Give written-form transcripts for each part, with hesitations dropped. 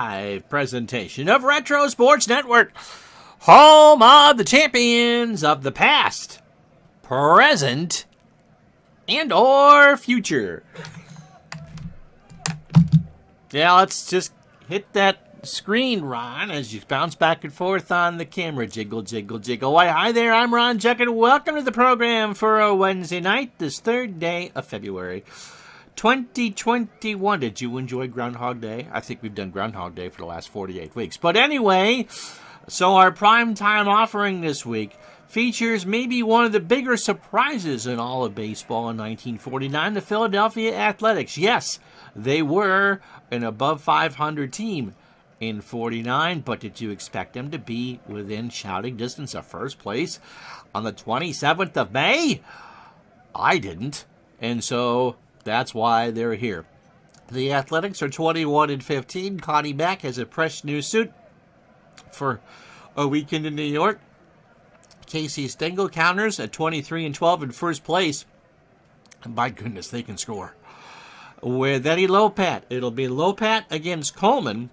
Live presentation of Retro Sports Network, home of the champions of the past, present, and or future. Yeah, let's just hit that screen, Ron, as you bounce back and forth on the camera. Jiggle, jiggle, jiggle. Why, hi there, I'm Ron Juckett. Welcome to the program for a Wednesday night, this third day of February 2021. Did you enjoy Groundhog Day? I think we've done Groundhog Day for the last 48 weeks. But anyway, so our primetime offering this week features maybe one of the bigger surprises in all of baseball in 1949, the Philadelphia Athletics. Yes, they were an above 500 team in 49, but did you expect them to be within shouting distance of first place on the 27th of May? I didn't, and so that's why they're here. The Athletics are 21-15. Connie Mack has a fresh new suit for a weekend in New York. Casey Stengel counters at 23-12 in first place. My goodness, they can score. With Eddie Lopat, it'll be Lopat against Coleman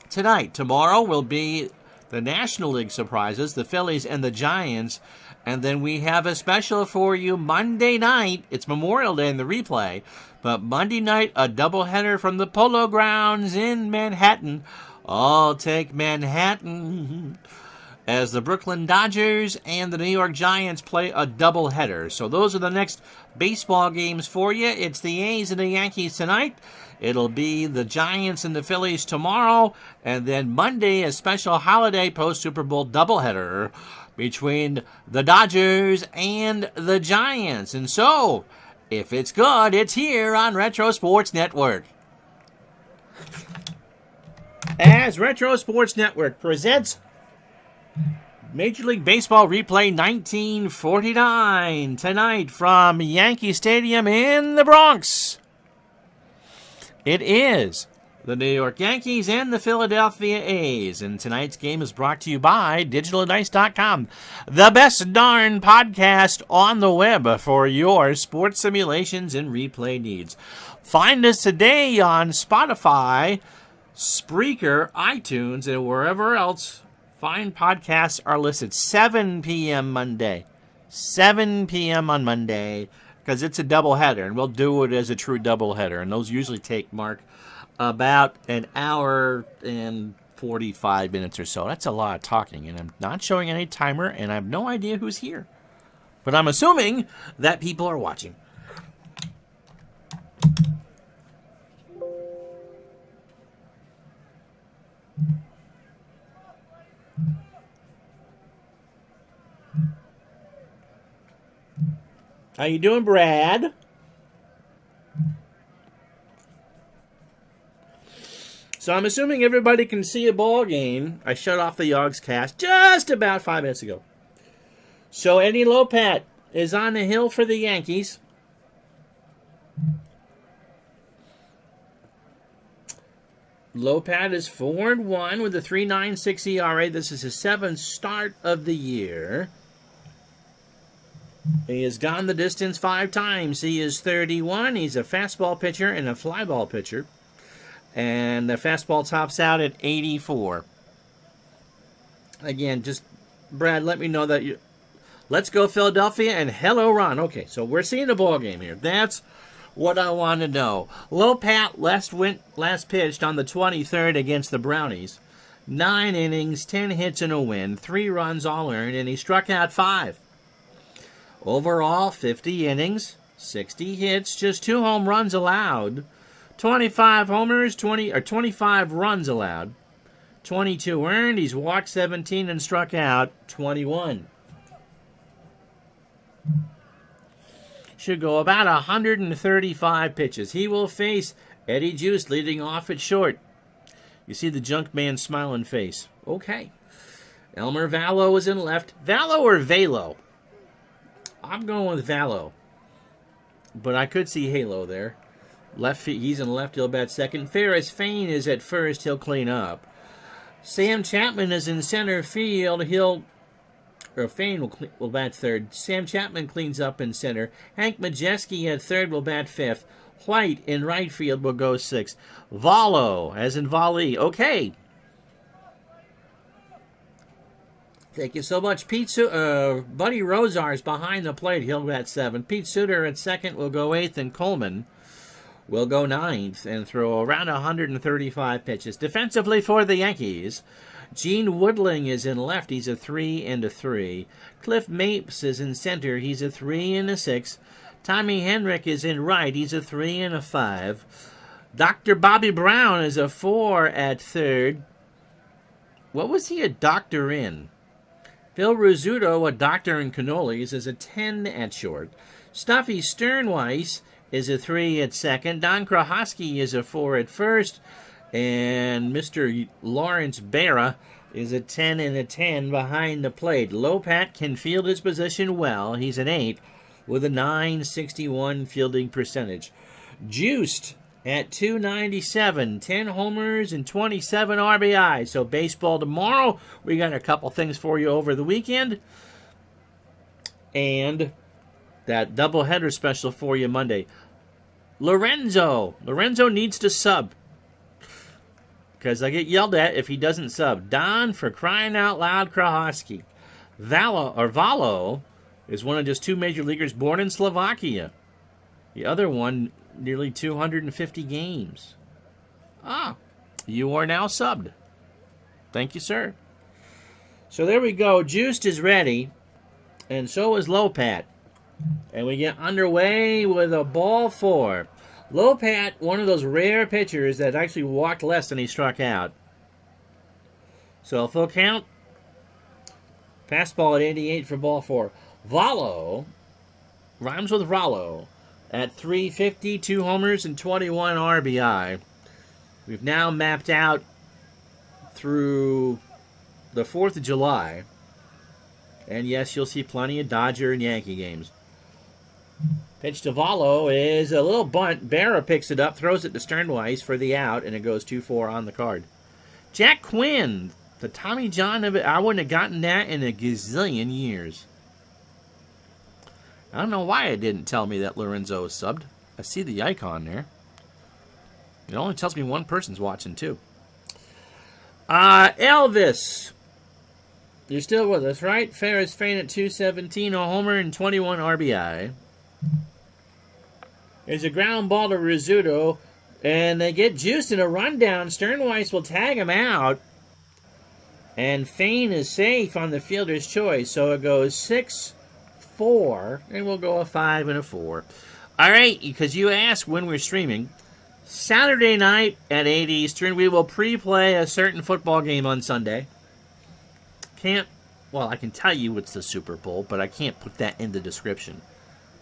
tonight. Tomorrow will be the National League surprises, the Phillies and the Giants. And then we have a special for you Monday night. It's Memorial Day in the replay. But Monday night, a doubleheader from the Polo Grounds in Manhattan. I'll take Manhattan. As the Brooklyn Dodgers and the New York Giants play a doubleheader. So those are the next baseball games for you. It's the A's and the Yankees tonight. It'll be the Giants and the Phillies tomorrow. And then Monday, a special holiday post-Super Bowl doubleheader between the Dodgers and the Giants. And so, if it's good, it's here on Retro Sports Network. As Retro Sports Network presents Major League Baseball Replay 1949 tonight from Yankee Stadium in the Bronx. It is the New York Yankees and the Philadelphia A's, and tonight's game is brought to you by DigitalDice.com, the best darn podcast on the web for your sports simulations and replay needs. Find us today on Spotify, Spreaker, iTunes, and wherever else fine podcasts are listed. 7 p.m. Monday. 7 p.m. on Monday, because it's a doubleheader, and we'll do it as a true doubleheader. And those usually take, Mark, about an hour and 45 minutes or so. That's a lot of talking, and I'm not showing any timer, and I have no idea who's here. But I'm assuming that people are watching. How you doing, Brad? So I'm assuming everybody can see a ball game. I shut off the Yogs cast just about 5 minutes ago. So Eddie Lopat is on the hill for the Yankees. Lopat is 4-1 with a 3.96 ERA. This is his 7th start of the year. He has gone the distance 5 times. He is 31. He's a fastball pitcher and a fly ball pitcher. And the fastball tops out at 84. Again, just, Brad, let me know that you... Let's go Philadelphia and hello, Ron. Okay, so we're seeing a ball game here. That's what I want to know. Lopat last pitched on the 23rd against the Brownies. 9 innings, 10 hits and a win, 3 runs all earned, and he struck out 5. Overall, 50 innings, 60 hits, just 2 home runs allowed, 25 homers, 25 runs allowed, 22 earned. He's walked 17 and struck out 21. Should go about 135 pitches. He will face Eddie Juice leading off at short. You see the junk man smiling face. Okay. Elmer Vallo is in left. Vallo or Valo? I'm going with Vallo. But I could see Halo there. He's in left, he'll bat second. Ferris Fain is at first, he'll clean up. Sam Chapman is in center field. Fain will bat third. Sam Chapman cleans up in center. Hank Majeski at third will bat fifth. White in right field will go 6. Valo, as in volley. Okay. Thank you so much. Buddy Rozar's behind the plate. He'll bat 7. Pete Suter at second will go 8th, and Coleman will go 9th and throw around 135 pitches. Defensively for the Yankees, Gene Woodling is in left. He's a 3 and a 3. Cliff Mapes is in center. He's a 3 and a 6. Tommy Henrik is in right. He's a 3 and a 5. Dr. Bobby Brown is a 4 at third. What was he a doctor in? Phil Rizzuto, a doctor in cannolis, is a 10 at short. Stuffy Sternweiss is a 3 at second. Don Krahoski is a 4 at first. And Mr. Lawrence Berra is a 10 and a 10 behind the plate. Lopat can field his position well. He's an 8 with a .961 fielding percentage. Juiced at 297, 10 homers and 27 RBI. So baseball tomorrow. We got a couple things for you over the weekend. And that doubleheader special for you Monday. Lorenzo needs to sub, because I get yelled at if he doesn't sub. Don, for crying out loud, Krahoski. Valo is one of just 2 major leaguers born in Slovakia. The other one, nearly 250 games. You are now subbed. Thank you, sir. So there we go. Juiced is ready, and so is Lopat. And we get underway with a ball 4. Lopat, one of those rare pitchers that actually walked less than he struck out. So full count. Fastball at 88 for ball 4. Valo, rhymes with Rollo, at 350, 2 homers and 21 RBI. We've now mapped out through the 4th of July. And yes, you'll see plenty of Dodger and Yankee games. Pitch to Valo is a little bunt. Berra picks it up, throws it to Sternweiss for the out, and it goes 2-4 on the card. Jack Quinn, the Tommy John of it. I wouldn't have gotten that in a gazillion years. I don't know why it didn't tell me that Lorenzo is subbed. I see the icon there. It only tells me one person's watching, too. Elvis. You're still with us, right? Ferris Fain at 217, a homer and 21 RBI. There's a ground ball to Rizzuto, and they get juiced in a rundown. Sternweiss will tag him out, and Fain is safe on the fielder's choice, so it goes 6-4, and we'll go a 5 and a 4. All right, because you asked when we're streaming, Saturday night at 8 Eastern, we will pre-play a certain football game on Sunday. I can tell you it's the Super Bowl, but I can't put that in the description.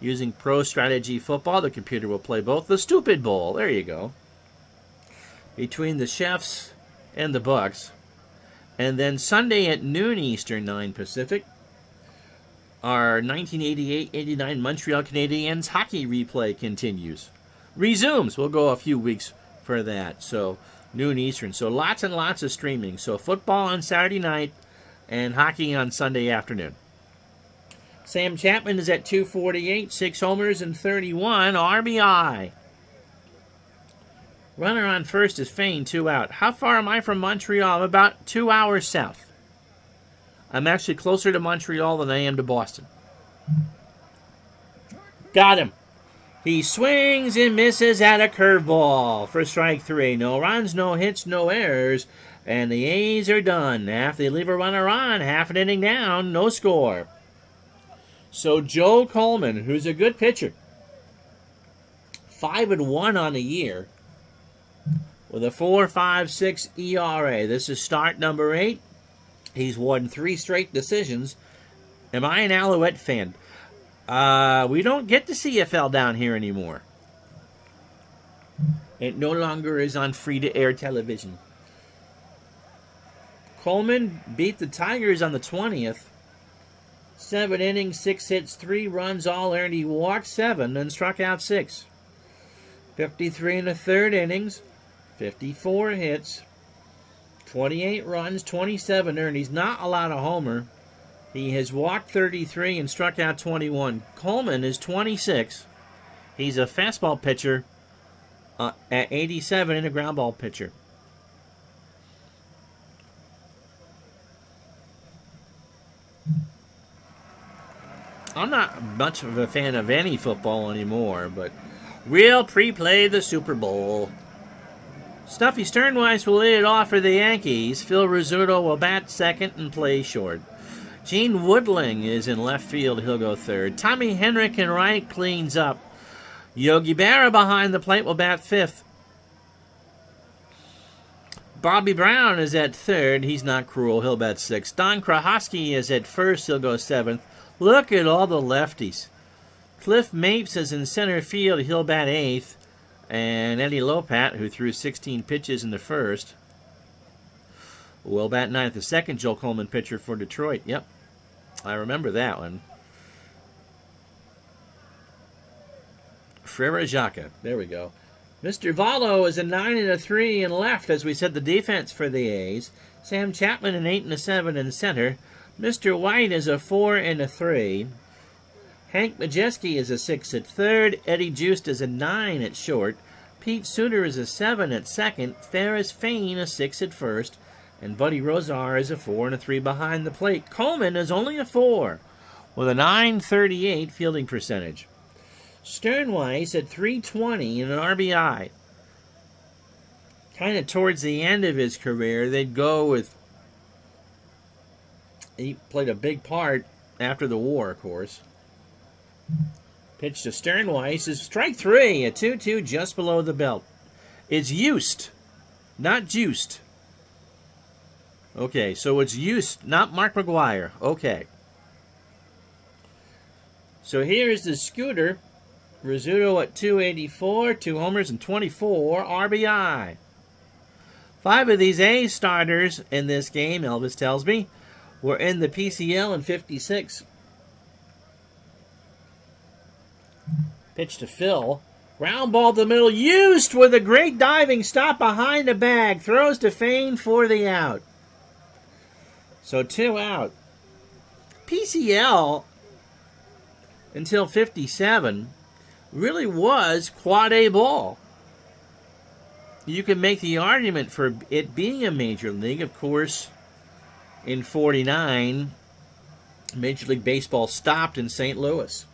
Using Pro Strategy Football, the computer will play both. The Stupid Bowl, there you go. Between the Chefs and the Bucks. And then Sunday at noon Eastern, 9 Pacific, our 1988-89 Montreal Canadiens hockey replay continues. Resumes. We'll go a few weeks for that. So noon Eastern. So lots and lots of streaming. So football on Saturday night and hockey on Sunday afternoon. Sam Chapman is at 248, 6 homers and 31 RBI. Runner on first is Fain, 2 out. How far am I from Montreal? I'm about 2 hours south. I'm actually closer to Montreal than I am to Boston. Got him. He swings and misses at a curveball for strike 3. No runs, no hits, no errors. And the A's are done. After they leave a runner on, half an inning down, no score. So Joe Coleman, who's a good pitcher, 5-1 on the year, with a 4.56 ERA. This is start number 8. He's won 3 straight decisions. Am I an Alouette fan? We don't get the CFL down here anymore. It no longer is on free-to-air television. Coleman beat the Tigers on the 20th. 7 innings, 6 hits, 3 runs, all earned. He walked 7 and struck out 6. 53 in the 3rd innings, 54 hits, 28 runs, 27 earned. He's not allowed a homer. He has walked 33 and struck out 21. Coleman is 26. He's a fastball pitcher at 87 in a ground ball pitcher. I'm not much of a fan of any football anymore, but we'll pre-play the Super Bowl. Stuffy Sternweiss will lead it off for the Yankees. Phil Rizzuto will bat second and play short. Gene Woodling is in left field. He'll go third. Tommy Henrik in right cleans up. Yogi Berra behind the plate will bat fifth. Bobby Brown is at third. He's not cruel. He'll bat sixth. Don Krahosky is at first. He'll go seventh. Look at all the lefties. Cliff Mapes is in center field. He'll bat eighth. And Eddie Lopat, who threw 16 pitches in the first, will bat ninth. The second Joel Coleman pitcher for Detroit. Yep, I remember that one. Frere Jacques. There we go. Mr. Vallo is a 9 and a 3 in left, as we said, the defense for the A's. Sam Chapman an 8 and a 7 in center. Mr. White is a 4 and a 3. Hank Majeski is a 6 at third. Eddie Joost is a 9 at short. Pete Suter is a 7 at second. Ferris Fain a 6 at first. And Buddy Rozar is a 4 and a 3 behind the plate. Coleman is only a 4 with a .938 fielding percentage. Sternweiss at .320 and an RBI. Kind of towards the end of his career, they'd go with... He played a big part after the war, of course. Pitch to Sternweiss is strike three, a 2-2 just below the belt. It's Used, not Juiced. Okay, so it's Used, not Mark McGwire. Okay. So here's the Scooter. Rizzuto at 284, 2 homers and 24 RBI. 5 of these A's starters in this game, Elvis tells me, were in the PCL in '56. Pitch to Phil. Ground ball to the middle. Used with a great diving stop behind the bag. Throws to Fain for the out. So 2 out. PCL until '57 really was quad A ball. You can make the argument for it being a major league. Of course, in '49, Major League Baseball stopped in St. Louis.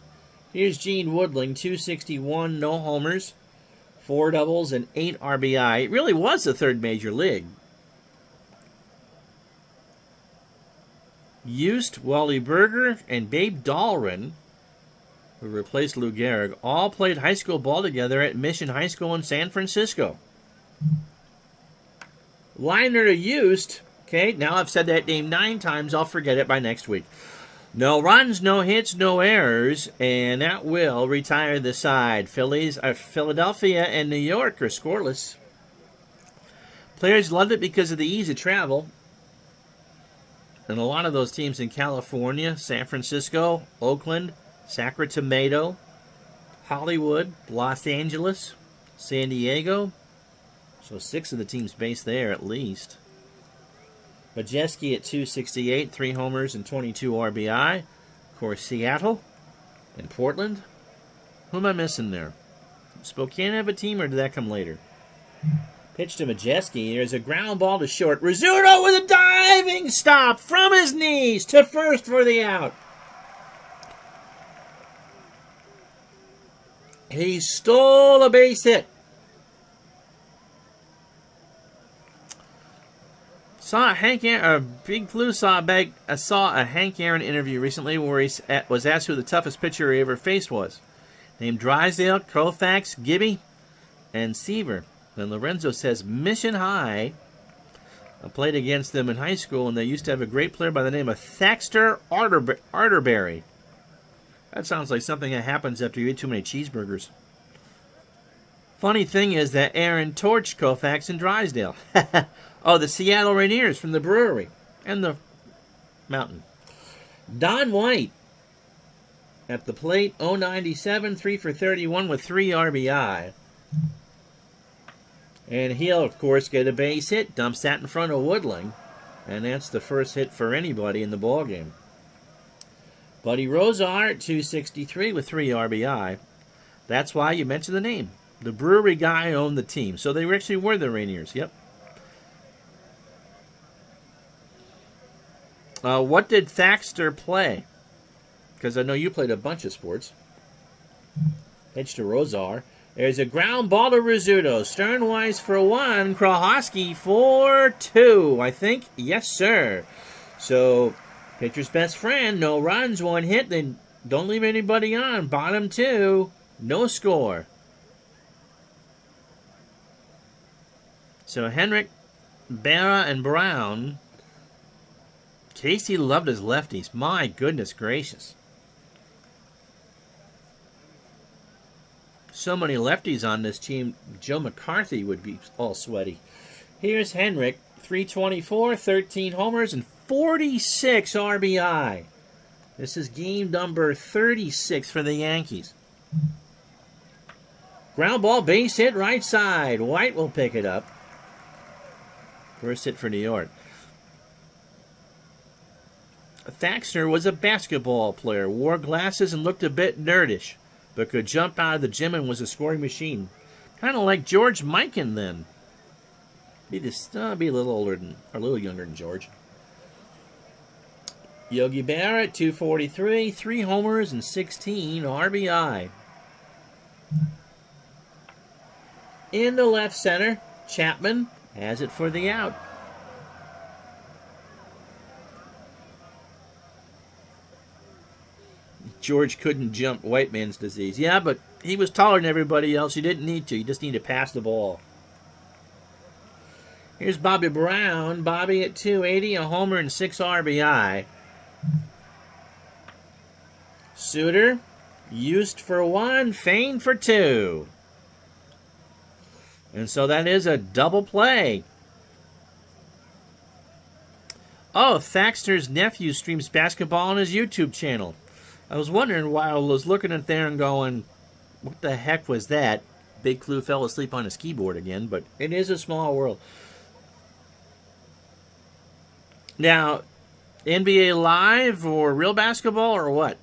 Here's Gene Woodling, 261, no homers, 4 doubles, and 8 RBI. It really was the third major league. Used, Wally Berger, and Babe Dahlgren, who replaced Lou Gehrig, all played high school ball together at Mission High School in San Francisco. Liner to Used. Okay, now I've said that name 9 times. I'll forget it by next week. No runs, no hits, no errors, and that will retire the side. Philadelphia and New York are scoreless. Players loved it because of the ease of travel. And a lot of those teams in California, San Francisco, Oakland, Sacramento, Hollywood, Los Angeles, San Diego. So 6 of the teams based there at least. Majeski at 268, 3 homers and 22 RBI. Of course, Seattle and Portland. Who am I missing there? Spokane have a team, or did that come later? Pitch to Majeski. There's a ground ball to short. Rizzuto with a diving stop from his knees to first for the out. He stole a base hit. Big Blue saw a Hank Aaron interview recently where he was asked who the toughest pitcher he ever faced was. Named Drysdale, Koufax, Gibby, and Seaver. And Lorenzo says Mission High. I played against them in high school, and they used to have a great player by the name of Thaxter Arterberry. That sounds like something that happens after you eat too many cheeseburgers. Funny thing is that Aaron torched Koufax and Drysdale. Oh, the Seattle Rainiers from the brewery and the mountain. Don White at the plate, 097, 3 for 31 with 3 RBI. And he'll, of course, get a base hit, dumps that in front of Woodling, and that's the first hit for anybody in the ballgame. Buddy Rozar at 263 with 3 RBI. That's why you mentioned the name. The brewery guy owned the team. So they actually were the Rainiers. Yep. What did Thaxter play? Because I know you played a bunch of sports. Pitch to Rosar. There's a ground ball to Rizzuto. Sternweiss for 1. Krahowski for 2, I think. Yes, sir. So, pitcher's best friend. No runs, 1 hit. Then don't leave anybody on. Bottom 2. No score. So, Henrik, Berra, and Brown. Casey loved his lefties. My goodness gracious. So many lefties on this team, Joe McCarthy would be all sweaty. Here's Henrik, 324, 13 homers, and 46 RBI. This is game number 36 for the Yankees. Ground ball, base hit, right side. White will pick it up. First hit for New York. Thaxter was a basketball player, wore glasses, and looked a bit nerdish, but could jump out of the gym and was a scoring machine. Kind of like George Mikan then. Be a little older than, or a little younger than George. Yogi Berra, 243, 3 homers and 16 RBI. In the left center, Chapman has it for the out. George couldn't jump white man's disease. Yeah, but he was taller than everybody else. He didn't need to. He just needed to pass the ball. Here's Bobby Brown. Bobby at 280, a homer and 6 RBI. Suter, Used for 1, Fain for 2. And so that is a double play. Oh, Thaxter's nephew streams basketball on his YouTube channel. I was wondering why I was looking at there and going, what the heck was that? Big Clue fell asleep on his keyboard again, but it is a small world. Now, NBA Live or real basketball or what?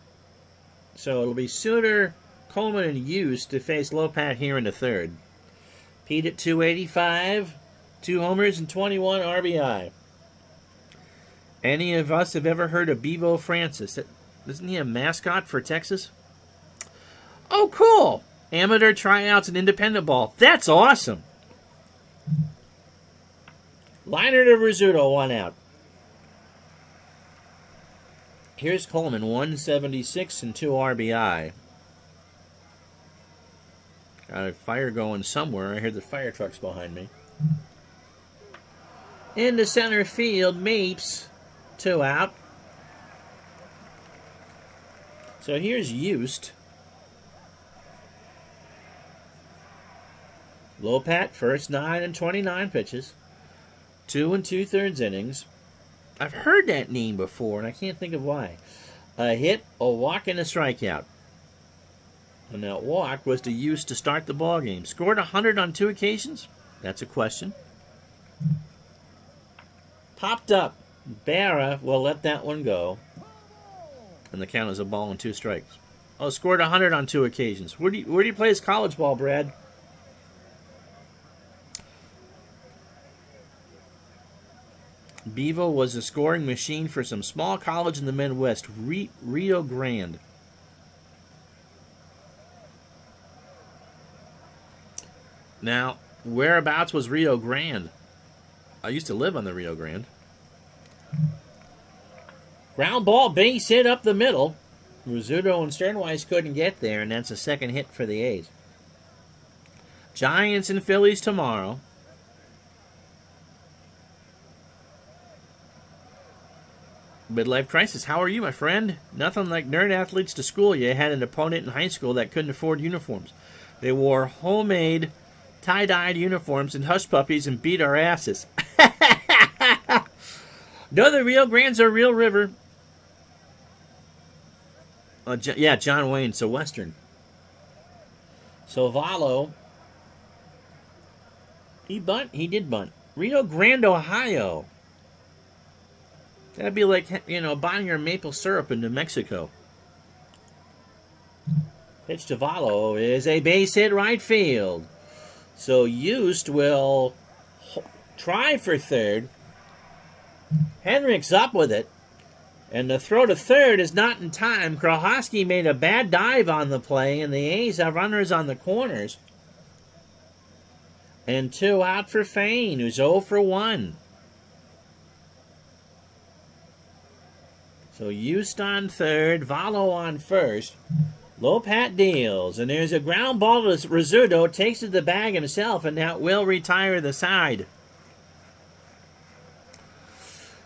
So it'll be Suter, Coleman, and Hughes to face Lopat here in the third. Pete at 285, 2 homers and 21 RBI. Any of us have ever heard of Bevo Francis? Isn't he a mascot for Texas? Oh, cool. Amateur tryouts and independent ball. That's awesome. Liner to Rizzuto, 1 out. Here's Coleman, 176 and 2 RBI. Got a fire going somewhere. I hear the fire trucks behind me. Into center field, Mapes, 2 out. So here's Used. Lopat, first 9 and 29 pitches. 2 2/3 innings. I've heard that name before, and I can't think of why. A hit, a walk, and a strikeout. And that walk was to Used to start the ballgame. Scored 100 on 2 occasions? That's a question. Popped up. Berra will let that one go. And the count is a ball and 2 strikes. Oh, scored 100 on 2 occasions. Where do you play his college ball, Brad? Bevo was a scoring machine for some small college in the Midwest, Rio Grande. Now, whereabouts was Rio Grande? I used to live on the Rio Grande. Ground ball, base hit up the middle. Rizzuto and Sternweiss couldn't get there, and that's a second hit for the A's. Giants and Phillies tomorrow. Midlife crisis. How are you, my friend? Nothing like nerd athletes to school you. Had an opponent in high school that couldn't afford uniforms. They wore homemade, tie-dyed uniforms and hush puppies and beat our asses. No, the Rio Grande's a real river. Yeah, John Wayne, so Western. So Valo, he did bunt. Rio Grande, Ohio. That'd be like, buying your maple syrup in New Mexico. Pitch to Valo is a base hit right field. So Yost will try for third. Henrik's up with it. And the throw to third is not in time. Krahosky made a bad dive on the play, and the A's have runners on the corners. And 2 out for Fain, who's 0 for 1. So Yost on third, Valo on first. Lopat deals, and there's a ground ball to Rizzuto, takes it to the bag himself, and that will retire the side.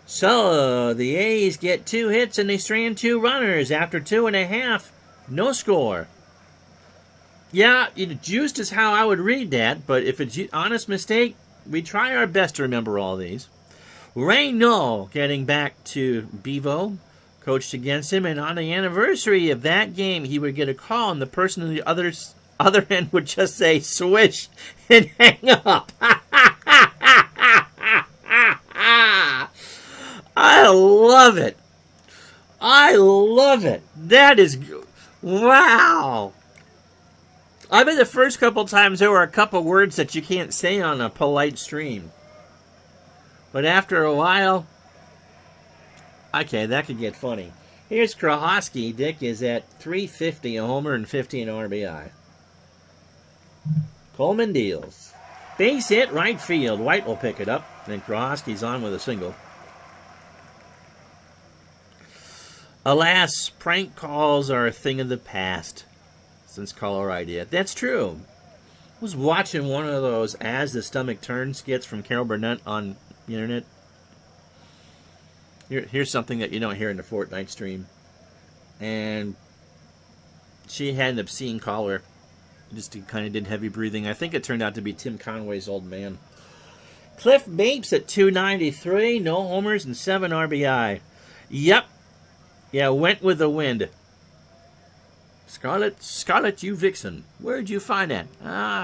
So the A's get 2 hits and they strand 2 runners after 2.5. No score. Yeah, juiced is how I would read that, but if it's an honest mistake, we try our best to remember all these. Reynaud getting back to Bevo, coached against him, and on the anniversary of that game, he would get a call, and the person on the other end would just say, swish, and hang up. I love it. I love it. That is, wow. I bet the first couple times there were a couple words that you can't say on a polite stream. But after a while, okay, that could get funny. Here's Krahosky. Dick is at 350, a homer, and 50 an RBI. Coleman deals. Base hit, right field. White will pick it up. Then Krahosky's on with a single. Alas, prank calls are a thing of the past since caller ID. That's true. I was watching one of those As the Stomach Turns skits from Carol Burnett on the internet. Here's something that you don't hear in the Fortnite stream. And she had an obscene caller. Just kind of did heavy breathing. I think it turned out to be Tim Conway's old man. Cliff Mapes at 293. No homers and 7 RBI. Yep. Yeah, went with the wind. Scarlett, you vixen. Where'd you find that?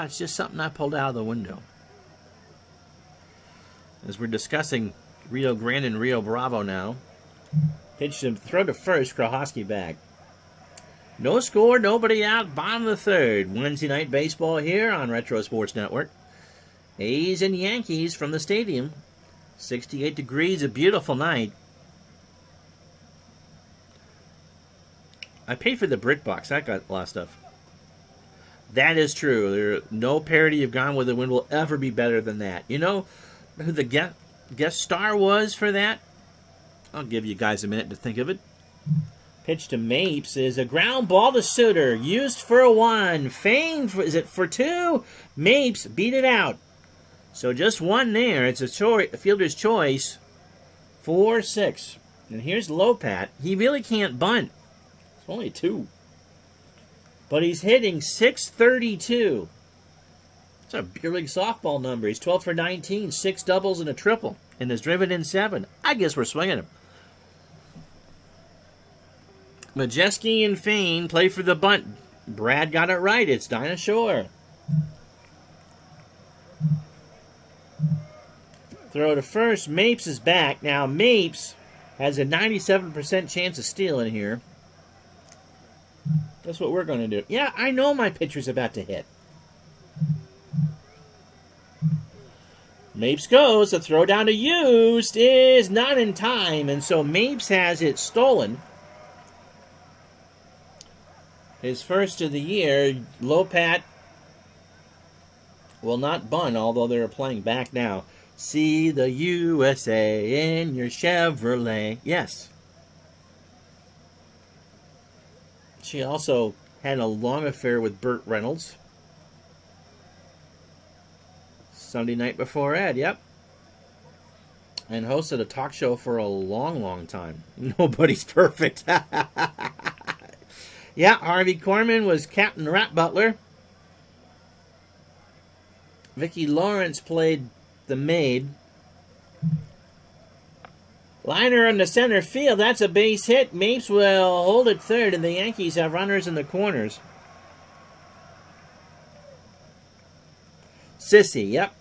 It's just something I pulled out of the window. As we're discussing Rio Grande and Rio Bravo now. Pitch to throw to first, Krahosky back. No score, nobody out, bottom of the third. Wednesday night baseball here on Retro Sports Network. A's and Yankees from the stadium. 68 degrees, a beautiful night. I paid for the BritBox. That got a lot of stuff. That is true. No parody of Gone with the Wind will ever be better than that. You know who the guest star was for that? I'll give you guys a minute to think of it. Pitch to Mapes is a ground ball to Suter. Used for a 1. Fain, is it for 2? Mapes beat it out. So just 1 there. It's a fielder's choice. 4-6. And here's Lopat. He really can't bunt. It's only 2. But he's hitting .632. That's a beer league softball number. He's 12 for 19, 6 doubles and a triple. And has driven in 7. I guess we're swinging him. Majeski and Fain play for the bunt. Brad got it right. It's Dinah Shore. Throw to first. Mapes is back. Now, Mapes has a 97% chance of stealing here. That's what we're going to do. Yeah, I know my pitcher's about to hit. Mapes goes. The throw down to Yost is not in time, and so Mapes has it stolen. His first of the year. Lopat will not bunt, although they're playing back now. See the USA in your Chevrolet. Yes. She also had a long affair with Burt Reynolds. Sunday night before Ed, yep. And hosted a talk show for a long, long time. Nobody's perfect. Yeah, Harvey Korman was Captain Rat Butler. Vicki Lawrence played the maid. Liner on the center field. That's a base hit. Mapes will hold it third, and the Yankees have runners in the corners. Sissy, yep.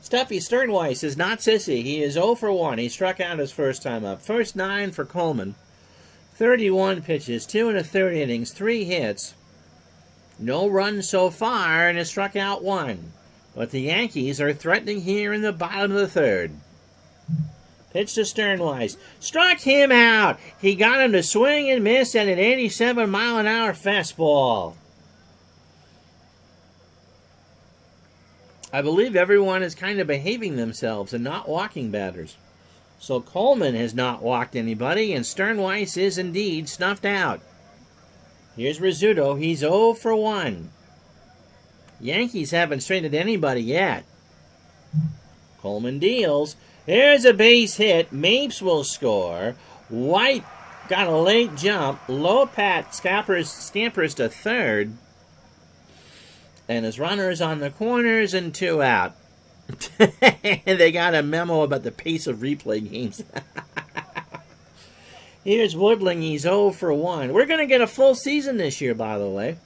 Stuffy Sternweiss is not Sissy. He is 0 for 1. He struck out his first time up. First 9 for Coleman. 31 pitches, 2 1/3 innings, 3 hits. No runs so far and has struck out one. But the Yankees are threatening here in the bottom of the third. Pitch to Sternweiss. Struck him out. He got him to swing and miss at an 87-mile-an-hour fastball. I believe everyone is kind of behaving themselves and not walking batters. So Coleman has not walked anybody, and Sternweiss is indeed snuffed out. Here's Rizzuto. He's 0 for 1. Yankees haven't straightened anybody yet. Coleman deals. There's a base hit. Mapes will score. White got a late jump. Lopat scampers to third. And his runners on the corners and 2 out. They got a memo about the pace of replay games. Here's Woodling. He's 0 for 1. We're going to get a full season this year, by the way.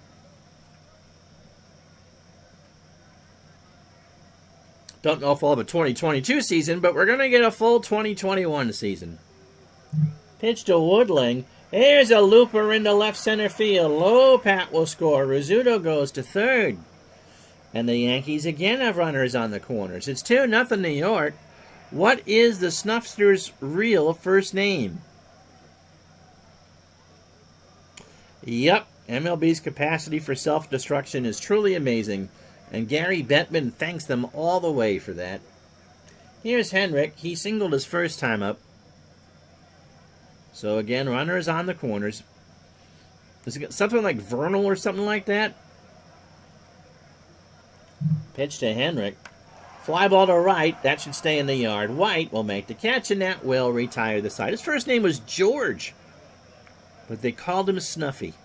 Don't know if we'll have a 2022 season, but we're going to get a full 2021 season. Pitch to Woodling. There's a looper into left center field. Lopat will score. Rizzuto goes to third. And the Yankees again have runners on the corners. It's 2-0 New York. What is the Snuffster's real first name? Yep, MLB's capacity for self-destruction is truly amazing. And Gary Bettman thanks them all the way for that. Here's Henrik. He singled his first time up. So again, runners on the corners. Is it something like Vernal or something like that? Pitch to Henrik. Fly ball to right. That should stay in the yard. White will make the catch, and that will retire the side. His first name was George, but they called him Snuffy.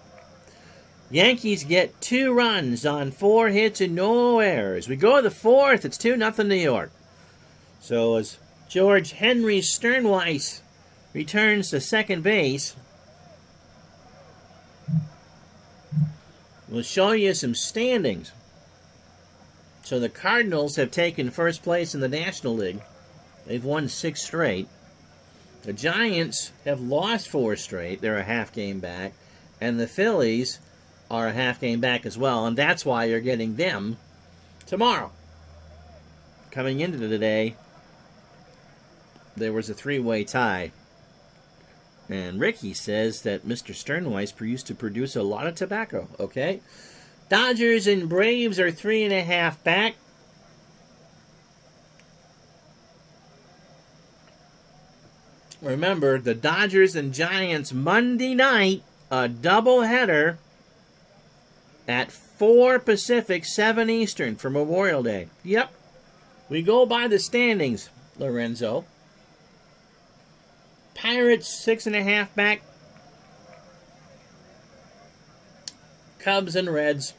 Yankees get 2 runs on 4 hits and no errors. We go to the 4th. It's 2-0 New York. So as George Henry Sternweiss returns to second base, we'll show you some standings. So the Cardinals have taken first place in the National League. They've won 6 straight. The Giants have lost 4 straight. They're a half game back. And the Phillies are a half game back as well. And that's why you're getting them tomorrow. Coming into today, there was a 3-way tie. And Ricky says that Mr. Sternweiss used to produce a lot of tobacco. Okay? Dodgers and Braves are 3.5 back. Remember, the Dodgers and Giants Monday night, a doubleheader at 4 Pacific, 7 Eastern for Memorial Day. Yep. We go by the standings, Lorenzo. Pirates 6.5 back. Cubs and Reds,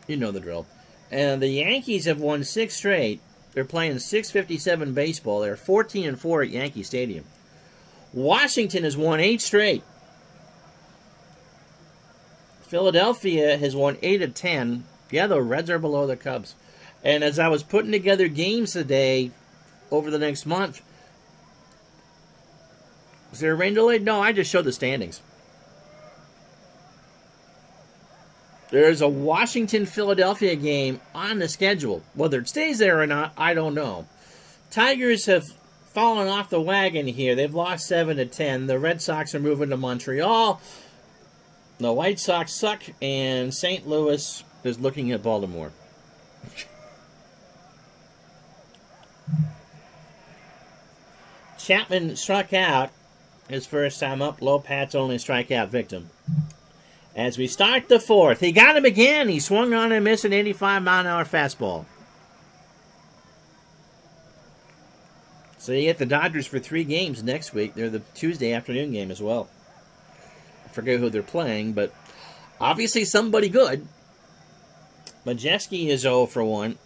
you know the drill. And the Yankees have won 6 straight. They're playing .657 baseball. They're 14-4 at Yankee Stadium. Washington has won 8 straight. Philadelphia has won 8 of 10. Yeah, the Reds are below the Cubs. And as I was putting together games today over the next month, is there a rain delay? No, I just showed the standings. There's a Washington-Philadelphia game on the schedule. Whether it stays there or not, I don't know. Tigers have fallen off the wagon here. They've lost 7 of 10. The Red Sox are moving to Montreal. The White Sox suck, and St. Louis is looking at Baltimore. Chapman struck out his first time up. Lopat's only strikeout victim. As we start the 4th, he got him again. He swung on and missed an 85-mile-an-hour fastball. So you get the Dodgers for 3 games next week. They're the Tuesday afternoon game as well. I forget who they're playing, but obviously somebody good. Majeski is 0 for 1.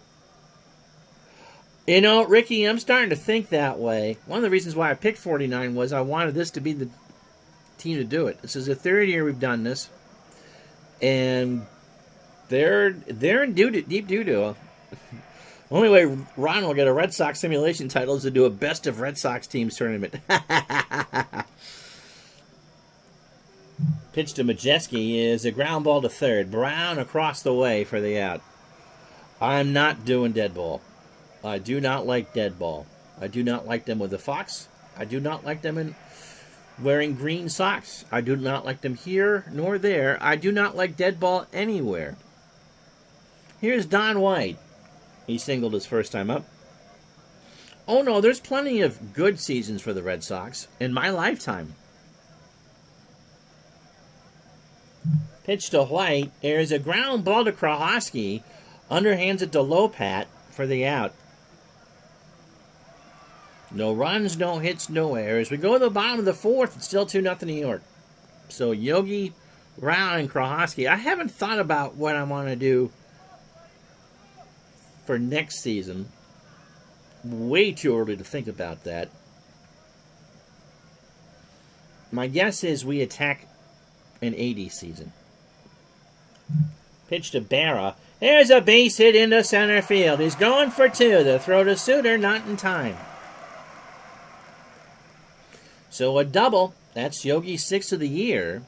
You know, Ricky, I'm starting to think that way. One of the reasons why I picked 49 was I wanted this to be the team to do it. This is the 3rd year we've done this. And they're in deep doo-doo. Only way Ron will get a Red Sox simulation title is to do a best of Red Sox teams tournament. Pitch to Majeski is a ground ball to third. Brown across the way for the out. I'm not doing dead ball. I do not like dead ball. I do not like them with the Fox. I do not like them in wearing green socks. I do not like them here nor there. I do not like dead ball anywhere. Here's Don White. He singled his first time up. Oh no, there's plenty of good seasons for the Red Sox in my lifetime. Pitch to White. There's a ground ball to Krahosky. Underhands it to Lopat for the out. No runs, no hits, no errors. We go to the bottom of the fourth. It's still 2-0 New York. So Yogi, Brown, and Krahosky. I haven't thought about what I want to do for next season. Way too early to think about that. My guess is we attack an 80 season. Pitch to Berra. There's a base hit into center field. He's going for two. The throw to Suter, not in time. So a double. That's Yogi's 6th of the year.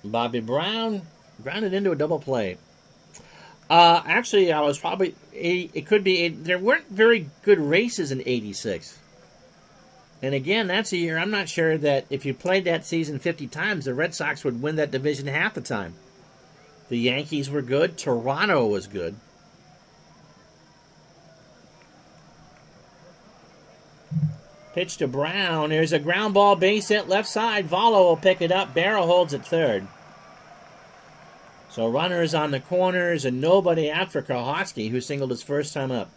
Bobby Brown grounded into a double play. Actually, I was probably... It could be... There weren't very good races in 86. And again, that's a year I'm not sure that if you played that season 50 times, the Red Sox would win that division half the time. The Yankees were good. Toronto was good. Pitch to Brown. There's a ground ball base hit left side. Valo will pick it up. Barrow holds it third. So runners on the corners and nobody out for Krahosky, who singled his first time up.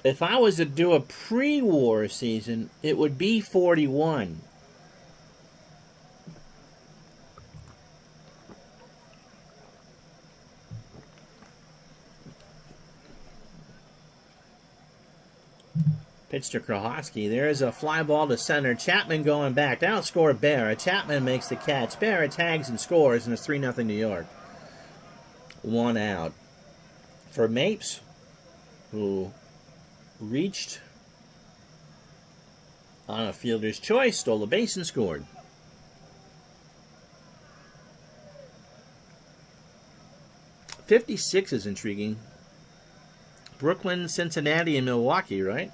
If I was to do a pre-war season, it would be 41. Pitch to Krahosky. There's a fly ball to center. Chapman going back. That'll score Berra. Chapman makes the catch. Berra tags and scores, and it's 3-0 New York. One out. For Mapes, who reached on a fielder's choice, stole the base, and scored. '56 is intriguing. Brooklyn, Cincinnati, and Milwaukee, right?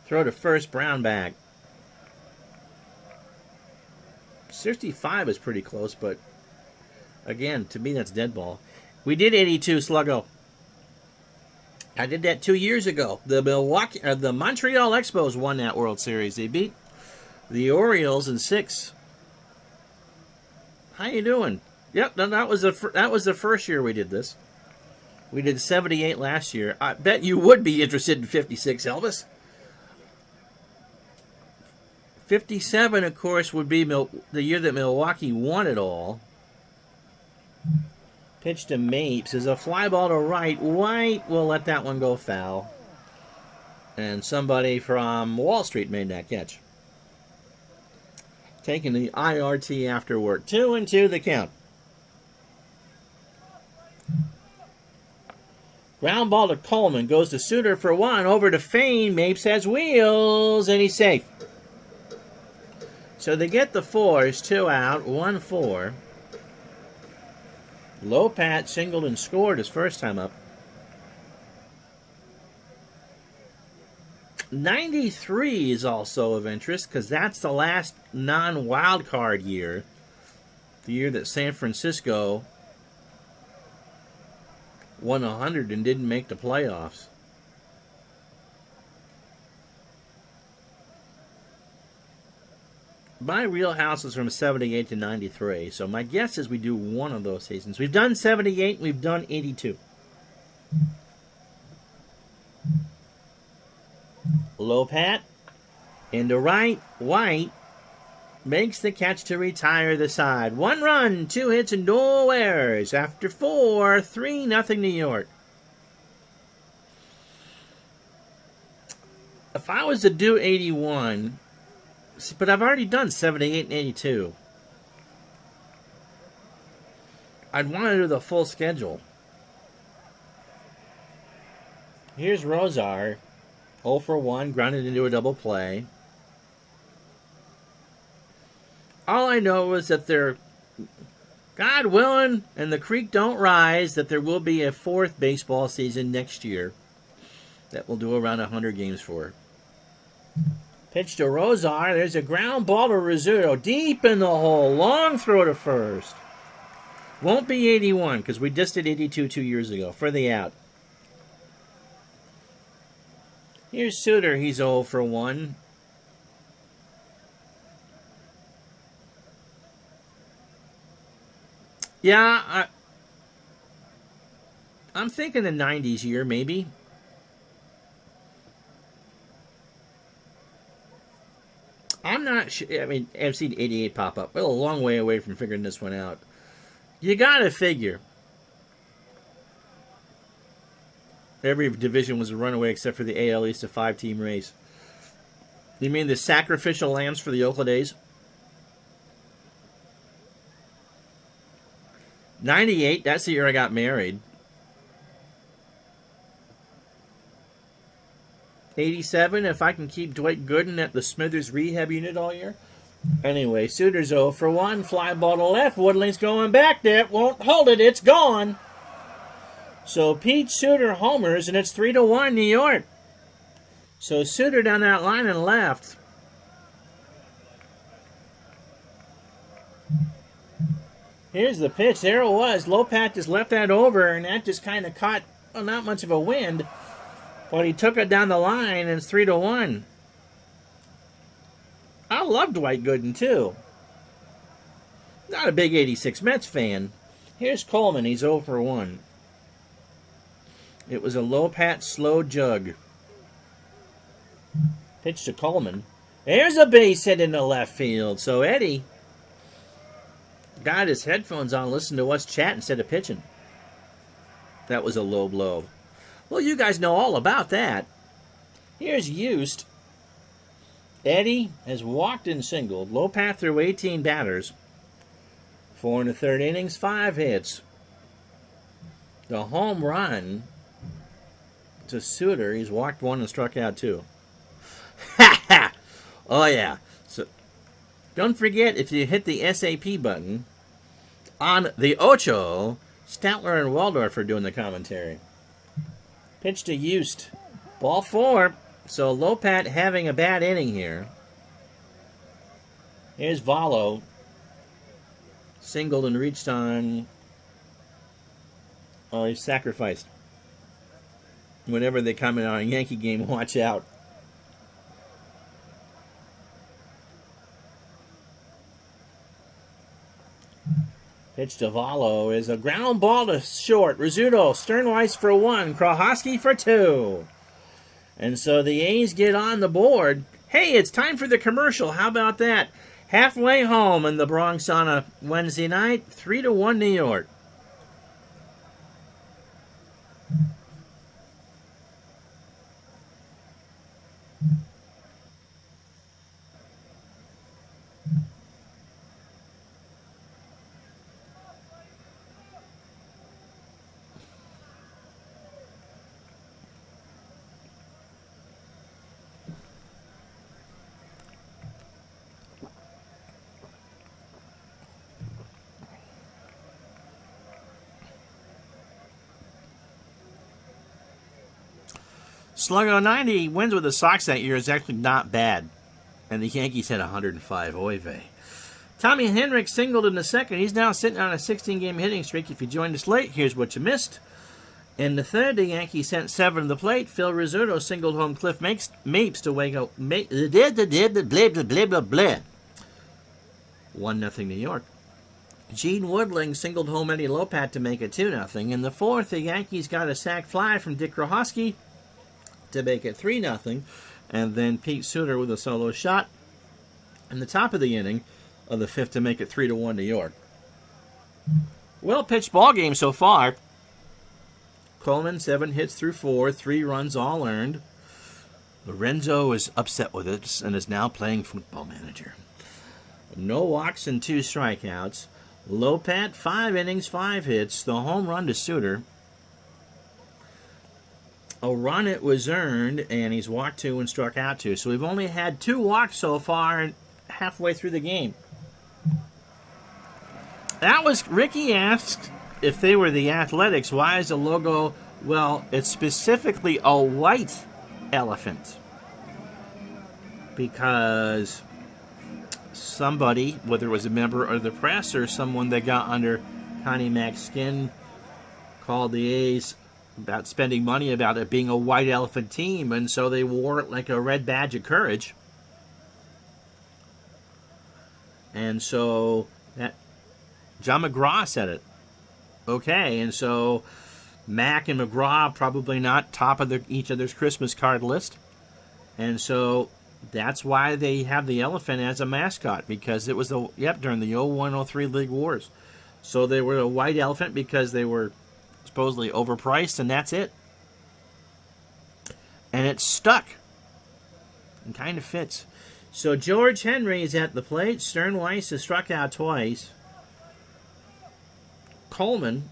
Throw to first, Brown back. 65 is pretty close, but again, to me, that's dead ball. We did 82 Sluggo. I did that 2 years ago. The Montreal Expos won that World Series. They beat the Orioles in 6. How you doing? Yep, that was the first year we did this. We did 78 last year. I bet you would be interested in 56, Elvis. 57, of course, would be the year that Milwaukee won it all. Pitch to Mapes is a fly ball to right. White will let that one go foul. And somebody from Wall Street made that catch. Taking the IRT after work. 2-2 the count. Ground ball to Coleman. Goes to Suter for one. Over to Fain. Mapes has wheels. And he's safe. So they get the fours. 2 out. 1-4. Lopat singled and scored his first time up. 93 is also of interest because that's the last non-wild card year. The year that San Francisco won 100 and didn't make the playoffs. My wheelhouse is from 78 to 93, so my guess is we do one of those seasons. We've done 78, we've done 82. Lopat into right. White makes the catch to retire the side. 1 run, 2 hits, and no errors. After 4, 3-0 New York. If I was to do 81, but I've already done 78 and 82, I'd want to do the full schedule. Here's Rosar. 0 for 1, grounded into a double play. All I know is that they're, God willing, and the creek don't rise, that there will be a 4th baseball season next year that will do around 100 games for. Pitch to Rosar. There's a ground ball to Rizzuto. Deep in the hole. Long throw to first. Won't be 81 because we just did 82 2 years ago for the out. Here's Suter. He's 0 for 1. Yeah, I'm thinking the 90s year, maybe. I'm not sure. I mean, I've seen 88 pop up. We're a long way away from figuring this one out. You gotta figure every division was a runaway except for the AL East, a 5-team race. You mean the sacrificial lambs for the Oakland A's? 98, that's the year I got married. 87, if I can keep Dwight Gooden at the Smithers rehab unit all year. Anyway, Suter's 0 for 1. Fly ball to left. Woodling's going back there. Won't hold it. It's gone. So Pete Suter homers, and it's 3-1 New York. So Suter down that line and left. Here's the pitch. There it was. Lopat just left that over, and that just kind of caught, well, not much of a wind. But he took it down the line, and it's 3-1. I love Dwight Gooden, too. Not a big 86 Mets fan. Here's Coleman. He's 0 for 1. It was a Lopat slow jug. Pitch to Coleman. There's a base hit into left field. So Eddie got his headphones on, listened to us chat instead of pitching. That was a low blow. Well, you guys know all about that. Here's Yost. Eddie has walked and singled. Lopat through 18 batters. 4 1/3 innings, 5 hits. The home run to Suter. He's walked 1 and struck out 2. Ha ha! Oh, yeah. So don't forget, if you hit the SAP button on the Ocho, Statler and Waldorf are doing the commentary. Pitch to Yost. Ball 4. So Lopat having a bad inning here. Here's Valo. Singled and reached on. Oh, he's sacrificed. Whenever they comment on a Yankee game, watch out. Pitch to Valo is a ground ball to short. Rizzuto, Sternweiss for 1, Krahosky for 2. And so the A's get on the board. Hey, it's time for the commercial. How about that? Halfway home in the Bronx on a Wednesday night, 3-1 New York. Slug on 90 wins with the Sox that year is actually not bad. And the Yankees had 105. Oy vey. Tommy Henrich singled in the second. He's now sitting on a 16-game hitting streak. If you joined us late, here's what you missed. In the third, the Yankees sent 7 to the plate. Phil Rizzuto singled home Cliff Mapes to wake up. Blah, blah, blah, blah. 1-0 New York. Gene Woodling singled home Eddie Lopat to make it 2-0. In the fourth, the Yankees got a sac fly from Dick Krahosky to make it 3-0, and then Pete Suter with a solo shot in the top of the inning of the fifth to make it 3-1 New York. Well-pitched ball game so far. Coleman, 7 hits through 4, 3 runs all earned. Lorenzo is upset with it and is now playing Football Manager. No walks and 2 strikeouts. Lopat, 5 innings, 5 hits. The home run to Suter. a run it was earned, and he's walked 2 and struck out 2. So we've only had 2 walks so far halfway through the game. That was, Ricky asked if they were the Athletics, why is the logo, well, it's specifically a white elephant. Because somebody, whether it was a member of the press or someone that got under Connie Mack's skin, called the A's about spending money about it being a white elephant team, and so they wore it like a red badge of courage. And so that John McGraw said it. Okay, and so Mack and McGraw probably not top of each other's Christmas card list. And so that's why they have the elephant as a mascot, because it was during the 01-03 League Wars. So they were a white elephant because they were supposedly overpriced, and that's it. And it stuck. And kind of fits. So George Henry is at the plate. Sternweiss has struck out twice. Coleman,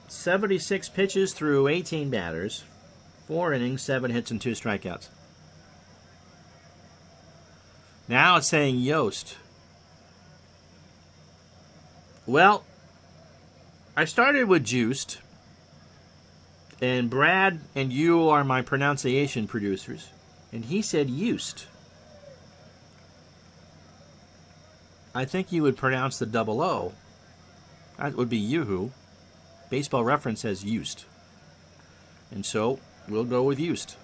76 pitches through 18 batters. 4 innings, 7 hits, and 2 strikeouts. Now it's saying Yost. Well, I started with Juiced. And Brad and you are my pronunciation producers. And he said Used. I think you would pronounce the double O. That would be Yoo-hoo. Baseball Reference says Used. And so, we'll go with Used.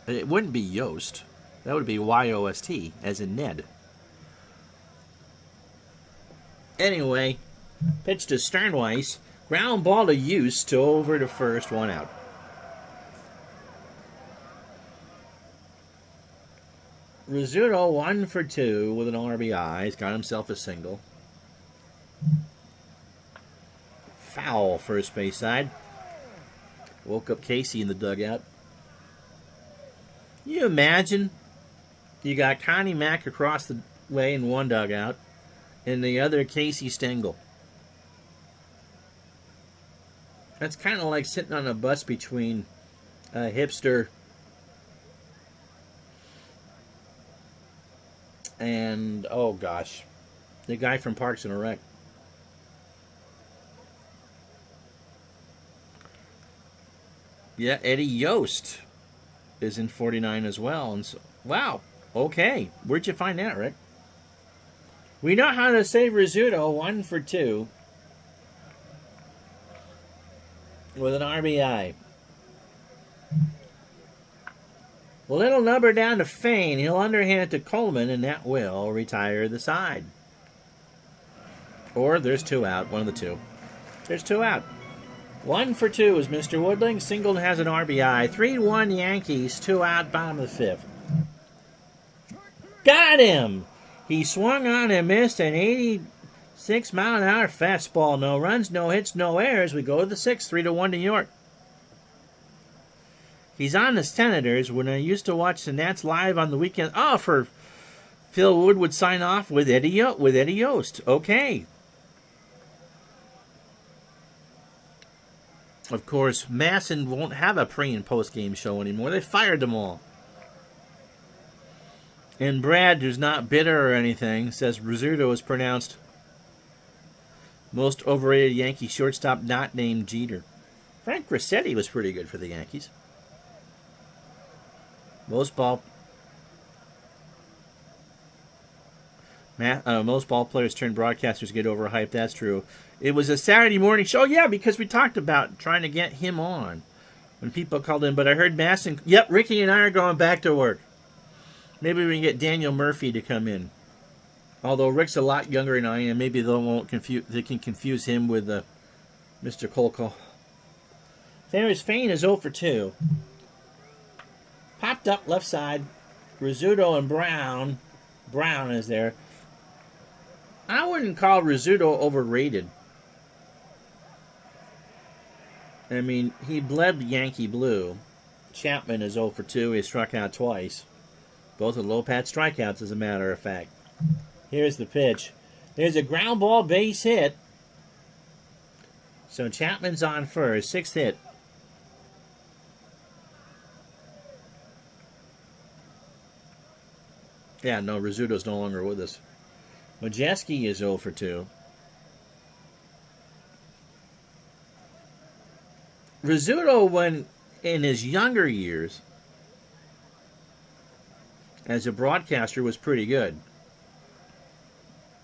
It wouldn't be Yost. That would be Y-O-S-T, as in Ned. Anyway, pitch to Sternweiss. Ground ball to Used to over to first, 1 out. Rizzuto 1 for 2 with an RBI. He's got himself a single. Foul first base side. Woke up Casey in the dugout. Can you imagine? You got Connie Mack across the way in one dugout, and the other Casey Stengel. That's kind of like sitting on a bus between a hipster and, oh gosh, the guy from Parks and Rec. Yeah, Eddie Yost is in 49 as well. And so, wow, okay. Where'd you find that, Rick? We know how to save Rizzuto 1 for 2 with an RBI. A little number down to Fain. He'll underhand it to Coleman, and that will retire the side. Or there's 2 out. One of the 2. There's 2 out. 1 for 2 is Mr. Woodling. Singled has an RBI. 3-1 Yankees. 2 out, bottom of the 5th. Got him! He swung on and missed an 86-mile-an-hour fastball. No runs, no hits, no errors. We go to the 6th. 3-1 New York. He's on the Senators. When I used to watch the Nats live on the weekend. Oh, for Phil Wood would sign off with Eddie Yost. Okay. Of course, Masson won't have a pre- and post-game show anymore. They fired them all. And Brad, who's not bitter or anything, says Rizzuto is pronounced most overrated Yankee shortstop not named Jeter. Frank Grissetti was pretty good for the Yankees. Most ball players turn broadcasters get overhyped. That's true. It was a Saturday morning show. Yeah, because we talked about trying to get him on when people called in. But I heard Masson. Yep, Ricky and I are going back to work. Maybe we can get Daniel Murphy to come in. Although Rick's a lot younger than I am, maybe they can confuse him with Mr. Kolko. There's Fain is 0 for 2. Popped up left side. Rizzuto and Brown. Brown is there. I wouldn't call Rizzuto overrated. I mean, he bled Yankee blue. Chapman is 0 for 2. He struck out twice. Both are low-pat strikeouts, as a matter of fact. Here's the pitch. There's a ground ball base hit. So Chapman's on first. 6th hit. Yeah, no, Rizzuto's no longer with us. Majeski is 0 for 2. Rizzuto, when in his younger years as a broadcaster, was pretty good.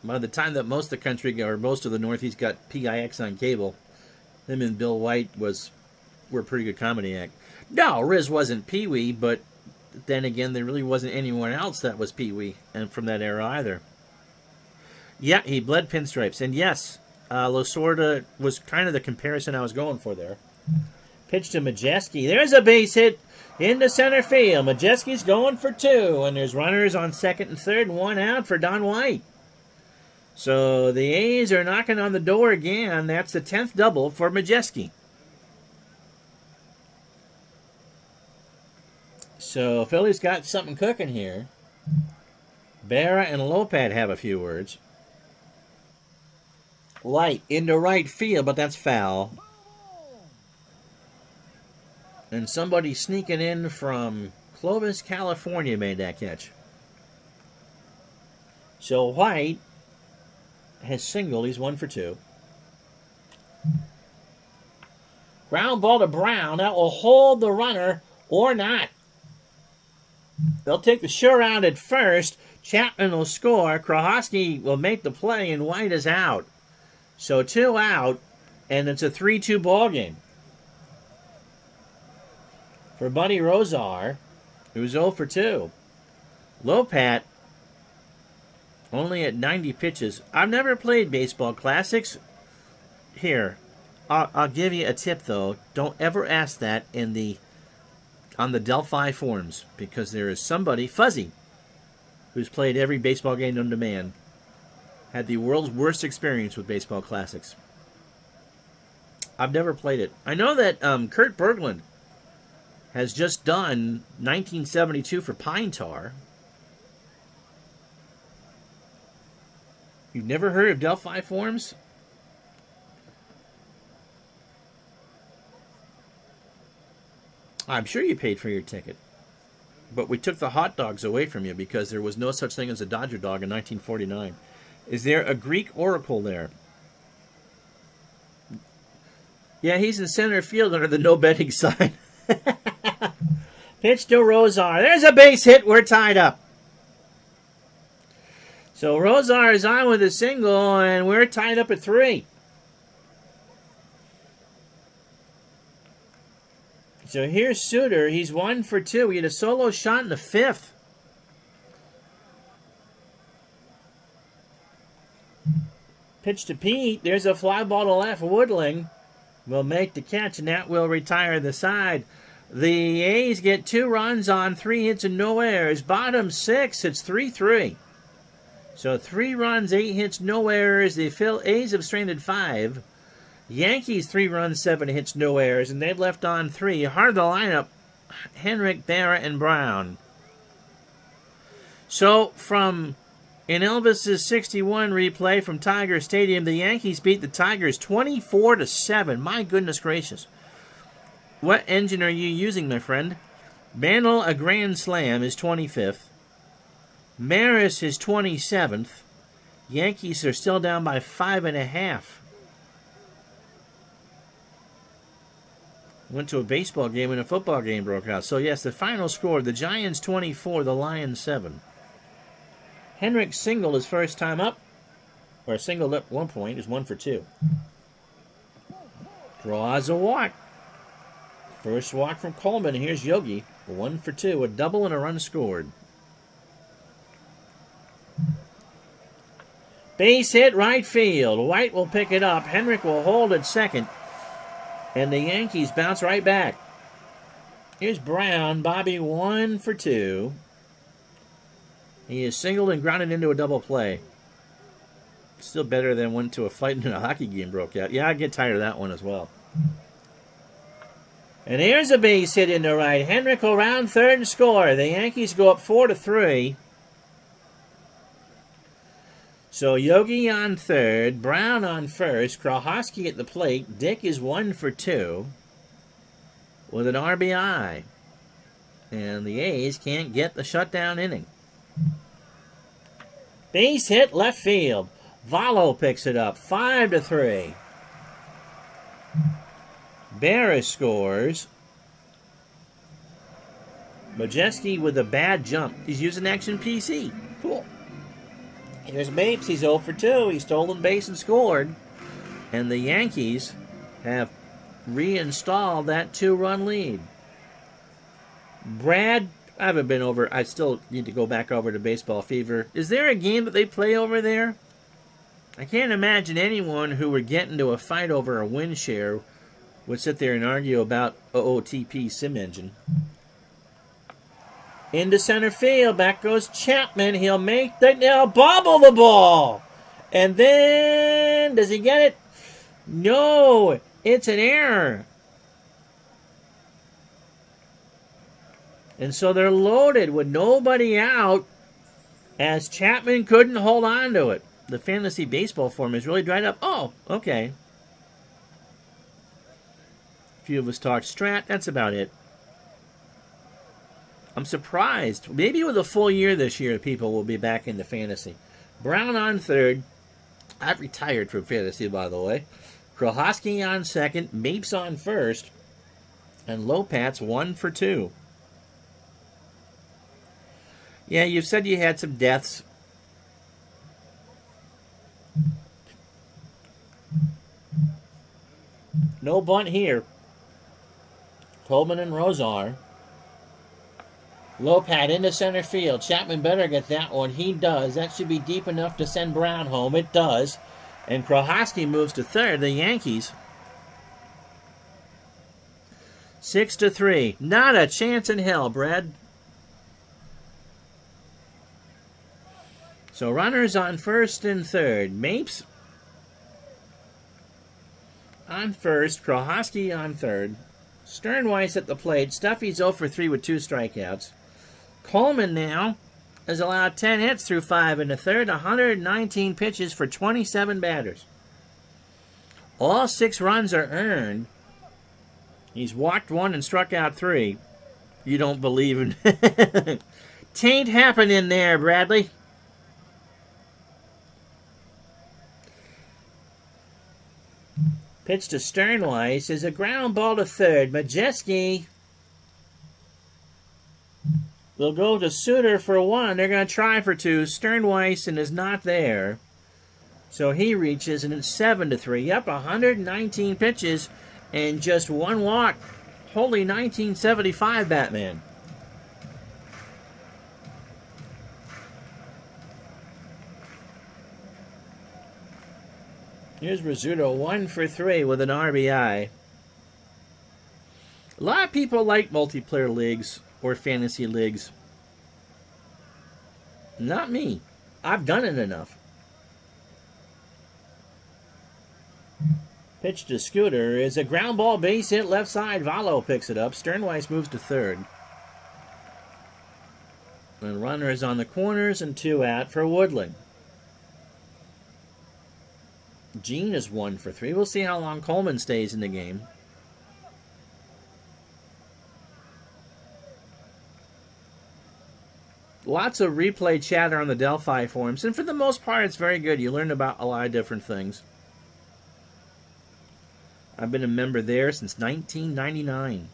By the time that most of the country, or most of the Northeast, got PIX on cable, him and Bill White were a pretty good comedy act. No, Riz wasn't Pee-wee, but then again, there really wasn't anyone else that was Pee-wee, and from that era either. Yeah, he bled pinstripes, and yes, Lasorda was kind of the comparison I was going for there. Pitch to Majeski. There's a base hit into center field. Majeski's going for 2, and there's runners on second and third, and 1 out for Don White. So the A's are knocking on the door again. That's the 10th double for Majeski. So Philly's got something cooking here. Berra and Lopez have a few words. Light into right field, but that's foul. And somebody sneaking in from Clovis, California made that catch. So White has singled. He's 1 for 2. Ground ball to Brown. That will hold the runner or not. They'll take the sure out at first. Chapman will score. Krahosky will make the play, and White is out. So 2 out, and it's a 3-2 ball game. For Buddy Rozar, who's 0 for 2. Lopat, only at 90 pitches. I've never played baseball classics. Here, I'll give you a tip, though. Don't ever ask that on the Delphi forums, because there is somebody, Fuzzy, who's played every baseball game known to man, had the world's worst experience with baseball classics. I've never played it. I know that Kurt Berglund has just done 1972 for Pine Tar. You've never heard of Delphi forums? I'm sure you paid for your ticket. But we took the hot dogs away from you because there was no such thing as a Dodger dog in 1949. Is there a Greek oracle there? Yeah, he's in center field under the no betting sign. Pitch to Rozar. There's a base hit. We're tied up. So Rozar is on with a single, and we're tied up at 3. So here's Suter. He's 1 for 2. He had a solo shot in the 5th. Pitch to Pete. There's a fly ball to left. Woodling will make the catch, and that will retire the side. The A's get 2 runs on 3 hits and no errors. Bottom 6, it's 3-3. So 3 runs, 8 hits, no errors. The A's have stranded 5. Yankees 3 runs, 7 hits, no errors, and they've left on 3. Heart of the lineup, Henrik, Berra, and Brown. So from in Elvis's 61 replay from Tiger Stadium, the Yankees beat the Tigers 24-7. My goodness gracious. What engine are you using, my friend? Mantle, a grand slam, is 25th. Maris is 27th. Yankees are still down by 5.5. Went to a baseball game and a football game broke out. So, yes, the final score, the Giants 24, the Lions 7. Henrik singled his first time up, or singled up 1 point, is 1 for 2. Draws a walk. First walk from Coleman. Here's Yogi, 1 for 2, a double and a run scored. Base hit right field. White will pick it up. Henrik will hold at second. And the Yankees bounce right back. Here's Brown. Bobby 1 for 2. He is singled and grounded into a double play. Still better than went to a fight in a hockey game broke out. Yeah, I get tired of that one as well. And here's a base hit into right. Henrik will round third and score. The Yankees go up 4-3. So Yogi on third, Brown on first, Krahosky at the plate. Dick is 1 for 2 with an RBI. And the A's can't get the shutdown inning. Base hit left field. Valo picks it up. 5-3. Barris scores. Majeski with a bad jump. He's using action PC. Cool. Here's Mapes. He's 0 for 2. He stolen base and scored. And the Yankees have reinstalled that 2-run lead. Brad, I haven't been over. I still need to go back over to Baseball Fever. Is there a game that they play over there? I can't imagine anyone who would get into a fight over a win share would sit there and argue about OOTP sim engine. Into center field. Back goes Chapman. He'll make the... He'll bobble the ball. And then... Does he get it? No. It's an error. And so they're loaded with nobody out as Chapman couldn't hold on to it. The fantasy baseball form is really dried up. Oh, okay. A few of us talked Strat. That's about it. I'm surprised. Maybe with a full year this year, people will be back into fantasy. Brown on third. I've retired from fantasy, by the way. Krohosky on second. Mapes on first. And Lopat's 1 for 2. Yeah, you said you had some deaths. No bunt here. Coleman and Rosar. Lopat into center field. Chapman better get that one. He does. That should be deep enough to send Brown home. It does. And Krohosky moves to third. The Yankees 6-3. Not a chance in hell, Brad. So runners on first and third. Mapes on first. Krohosky on third. Sternweiss at the plate. Stuffy's 0 for 3 with 2 strikeouts. Coleman now has allowed 10 hits through 5 in the third. 119 pitches for 27 batters. All 6 runs are earned. He's walked 1 and struck out 3. You don't believe in... Tain't happening there, Bradley. Pitch to Sternweiss is a ground ball to third. Majeski will go to Suter for 1. They're going to try for 2. Sternweiss and is not there. So he reaches, and it's 7-3. Yep, 119 pitches and just 1 walk. Holy 1975, Batman. Here's Rizzuto, 1 for 3 with an RBI. A lot of people like multiplayer leagues or fantasy leagues. Not me. I've done it enough. Pitch to Scooter is a ground ball base hit left side. Valo picks it up. Sternweiss moves to third. And runner is on the corners and 2 out for Woodland. Gene is 1 for 3. We'll see how long Coleman stays in the game. Lots of replay chatter on the Delphi forums, and for the most part, it's very good. You learn about a lot of different things. I've been a member there since 1999.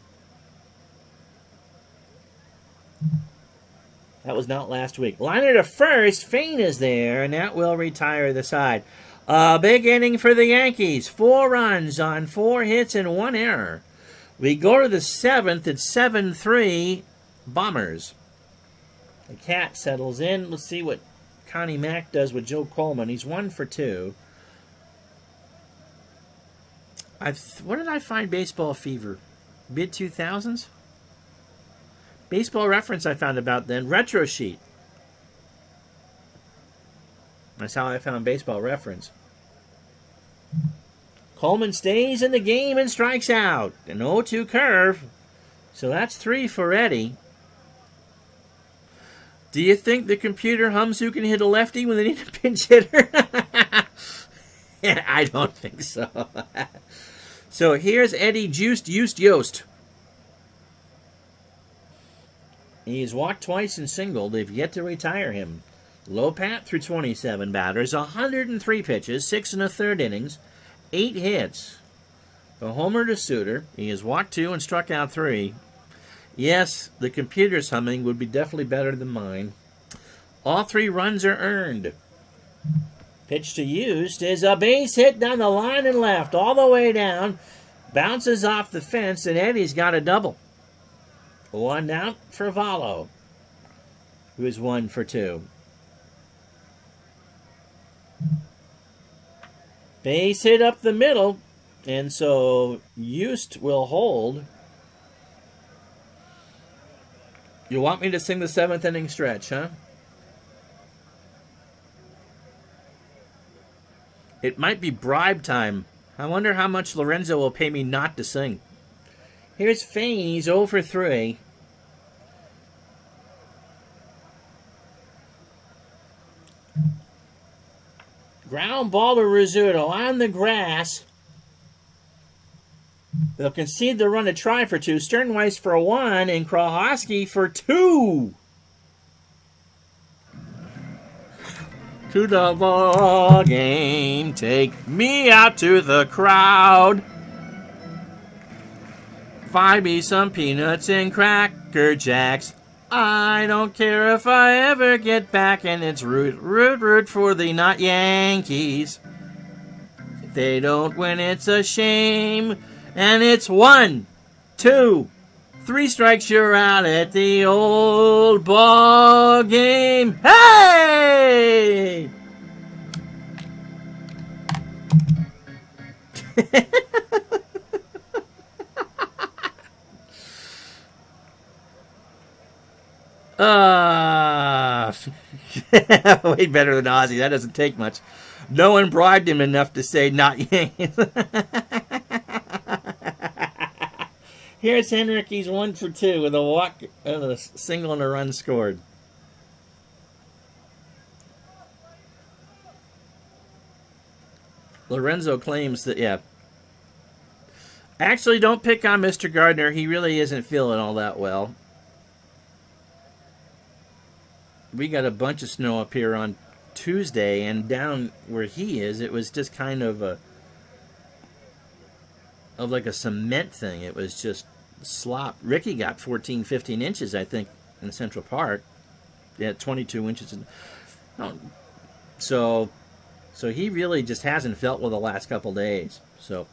That was not last week. Liner to first. Fain is there, and that will retire the side. A big inning for the Yankees. 4 runs on 4 hits and 1 error. We go to the 7th. It's 7-3 Bombers. The cat settles in. Let's see what Connie Mack does with Joe Coleman. He's 1 for 2. What did I find Baseball Fever? Mid-2000s? Baseball Reference I found about then. Retro Sheet. That's how I found Baseball Reference. Coleman stays in the game and strikes out. An 0-2 curve. So that's 3 for Eddie. Do you think the computer hums who can hit a lefty when they need a pinch hitter? I don't think so. So here's Eddie Juiced Yost. He's walked twice and singled. They've yet to retire him. Lopat through 27 batters, 103 pitches, 6 1/3 innings, 8 hits. A homer to Suter. He has walked 2 and struck out 3. Yes, the computer's humming would be definitely better than mine. All 3 runs are earned. Pitch to Used is a base hit down the line and left, all the way down. Bounces off the fence, and Eddie's got a double. 1 out for Vallo, who is 1 for 2. Base hit up the middle, and so Used will hold. You want me to sing the 7th inning stretch, huh? It might be bribe time. I wonder how much Lorenzo will pay me not to sing. Here's Fain. He's 0 for 3. Ground ball to Rizzuto on the grass. They'll concede the run to try for 2. Sternweiss for 1 and Krahowski for 2. To the ball game, take me out to the crowd. Buy me some peanuts and Cracker Jacks. I don't care if I ever get back, and it's root for the not Yankees. If they don't win, it's a shame. And it's 1, 2, 3 strikes, you're out at the old ball game. Hey! Way better than Ozzy. That doesn't take much. No one bribed him enough to say not Yankees. Here's Henrik. He's 1 for 2 with a walk, a single, and a run scored. Lorenzo claims that, yeah. Actually, don't pick on Mr. Gardner. He really isn't feeling all that well. We got a bunch of snow up here on Tuesday, and down where he is, it was just kind of like a cement thing. It was just slop. Ricky got 14, 15 inches, I think, in Central Park. Yeah, 22 inches. So he really just hasn't felt well the last couple days. So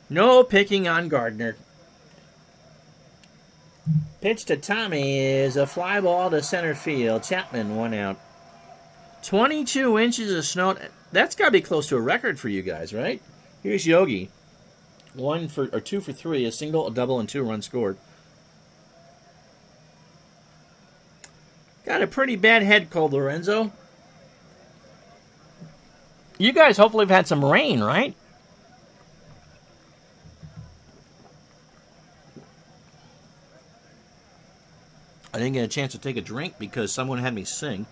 no picking on Gardner. Pitch to Tommy is a fly ball to center field. Chapman 1 out. 22 inches of snow. That's got to be close to a record for you guys, right? Here's Yogi. 2 for 3, a single, a double, and 2 runs scored. Got a pretty bad head cold, Lorenzo. You guys hopefully have had some rain, right? I didn't get a chance to take a drink because someone had me sing.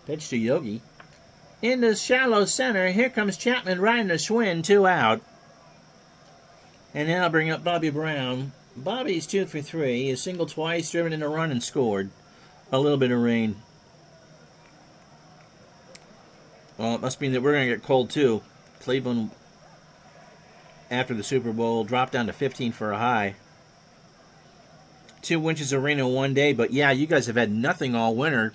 Pitch to Yogi. In the shallow center, here comes Chapman riding a Schwinn, 2 out. And now I'll bring up Bobby Brown. Bobby's 2 for 3. He has singled twice, driven in a run, and scored. A little bit of rain. Well, it must mean that we're going to get cold, too. Cleveland, after the Super Bowl, dropped down to 15 for a high. 2 inches of rain in one day. But, yeah, you guys have had nothing all winter.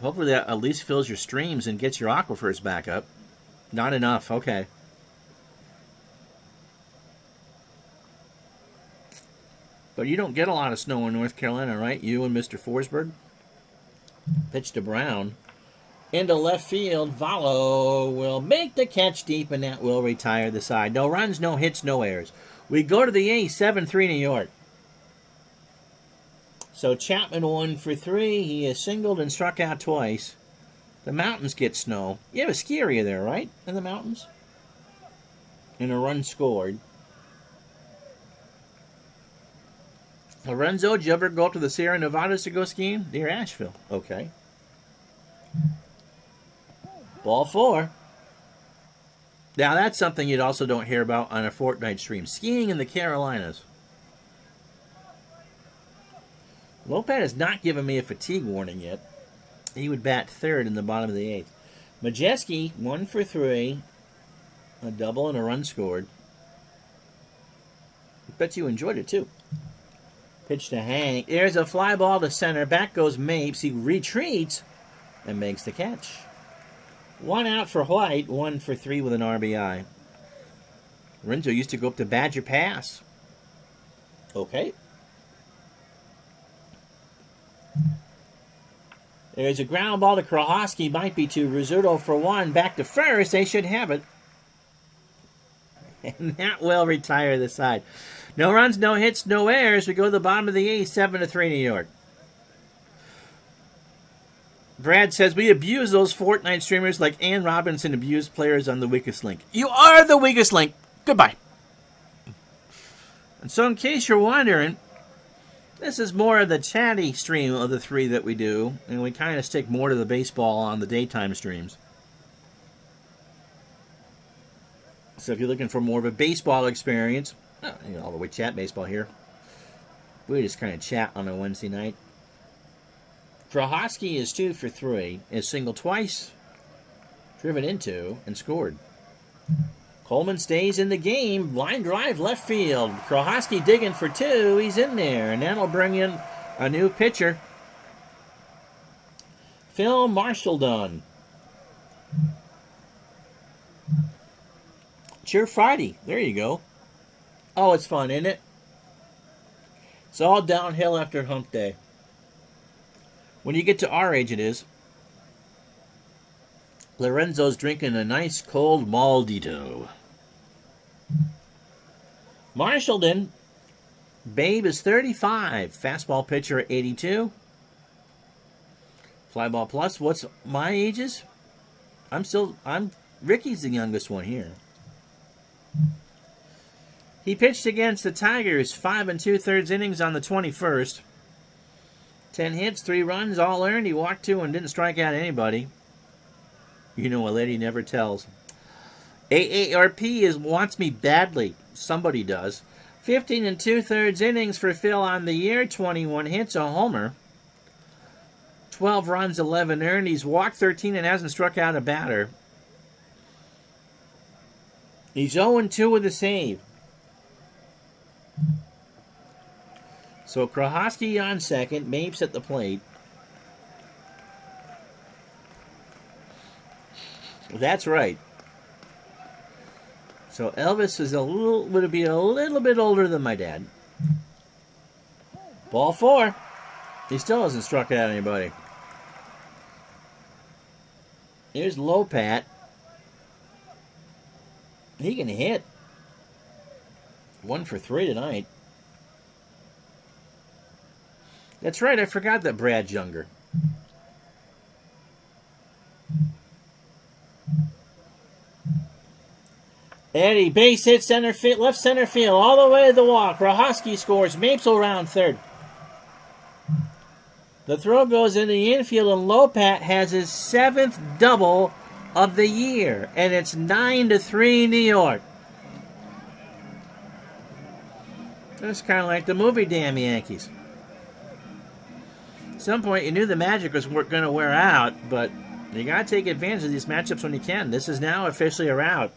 Hopefully that at least fills your streams and gets your aquifers back up. Not enough. Okay. But you don't get a lot of snow in North Carolina, right? You and Mr. Forsberg? Pitch to Brown. Into left field. Vallo will make the catch deep, and that will retire the side. No runs, no hits, no errors. We go to the 8th, 7-3 New York. So Chapman 1 for 3. He has singled and struck out twice. The mountains get snow. You have a ski area there, right? In the mountains? And a run scored. Lorenzo, did you ever go up to the Sierra Nevadas to go skiing? Near Asheville. Okay. Ball 4. Now that's something you also don't hear about on a fortnight stream. Skiing in the Carolinas. Lopat has not given me a fatigue warning yet. He would bat third in the bottom of the 8th. Majeski, 1 for 3. A double and a run scored. I bet you enjoyed it, too. Pitch to Hank. There's a fly ball to center. Back goes Mapes. He retreats and makes the catch. 1 out for White. 1 for 3 with an RBI. Renzo used to go up to Badger Pass. Okay. There's a ground ball to Krohosky. Might be to Rizzuto for 1. Back to first. They should have it. And that will retire the side. No runs, no hits, no errors. We go to the bottom of the 8th, 7-3 New York. Brad says, we abuse those Fortnite streamers like Ann Robinson abused players on the weakest link. You are the weakest link. Goodbye. And so in case you're wondering, this is more of the chatty stream of the 3 that we do. And we kind of stick more to the baseball on the daytime streams. So if you're looking for more of a baseball experience, although we chat baseball here, we just kind of chat on a Wednesday night. Krohosky is 2 for 3, is singled twice, driven into, and scored. Coleman stays in the game, line drive left field. Krohosky digging for 2, he's in there, and that'll bring in a new pitcher. Phil Marshall. Cheer Friday. There you go. Oh, it's fun, isn't it? It's all downhill after hump day. When you get to our age, it is. Lorenzo's drinking a nice cold Maldito. Marshallton. Babe is 35. Fastball pitcher 82. Flyball plus. What's my ages? Ricky's the youngest one here. He pitched against the Tigers 5 2/3 innings on the 21st. 10 hits, 3 runs, all earned. He walked 2 and didn't strike out anybody. You know, a lady never tells. AARP wants me badly. Somebody does. 15 2/3 innings for Phil on the year. 21 hits, a homer. 12 runs, 11 earned. He's walked 13 and hasn't struck out a batter. He's 0-2 with a save. So Krohosky on second, Mapes at the plate. That's right. So Elvis is would be a little bit older than my dad. Ball 4. He still hasn't struck out anybody. Here's Lopat. He can hit. 1 for 3 tonight. That's right, I forgot that Brad's younger. Eddie, base hit center field, left center field, all the way to the walk. Krohosky scores. Mapes will round third. The throw goes in the infield, and Lopat has his 7th double of the year, and it's 9-3 New York. That's kind of like the movie Damn Yankees. At some point, you knew the magic was going to wear out, but you got to take advantage of these matchups when you can. This is now officially a rout.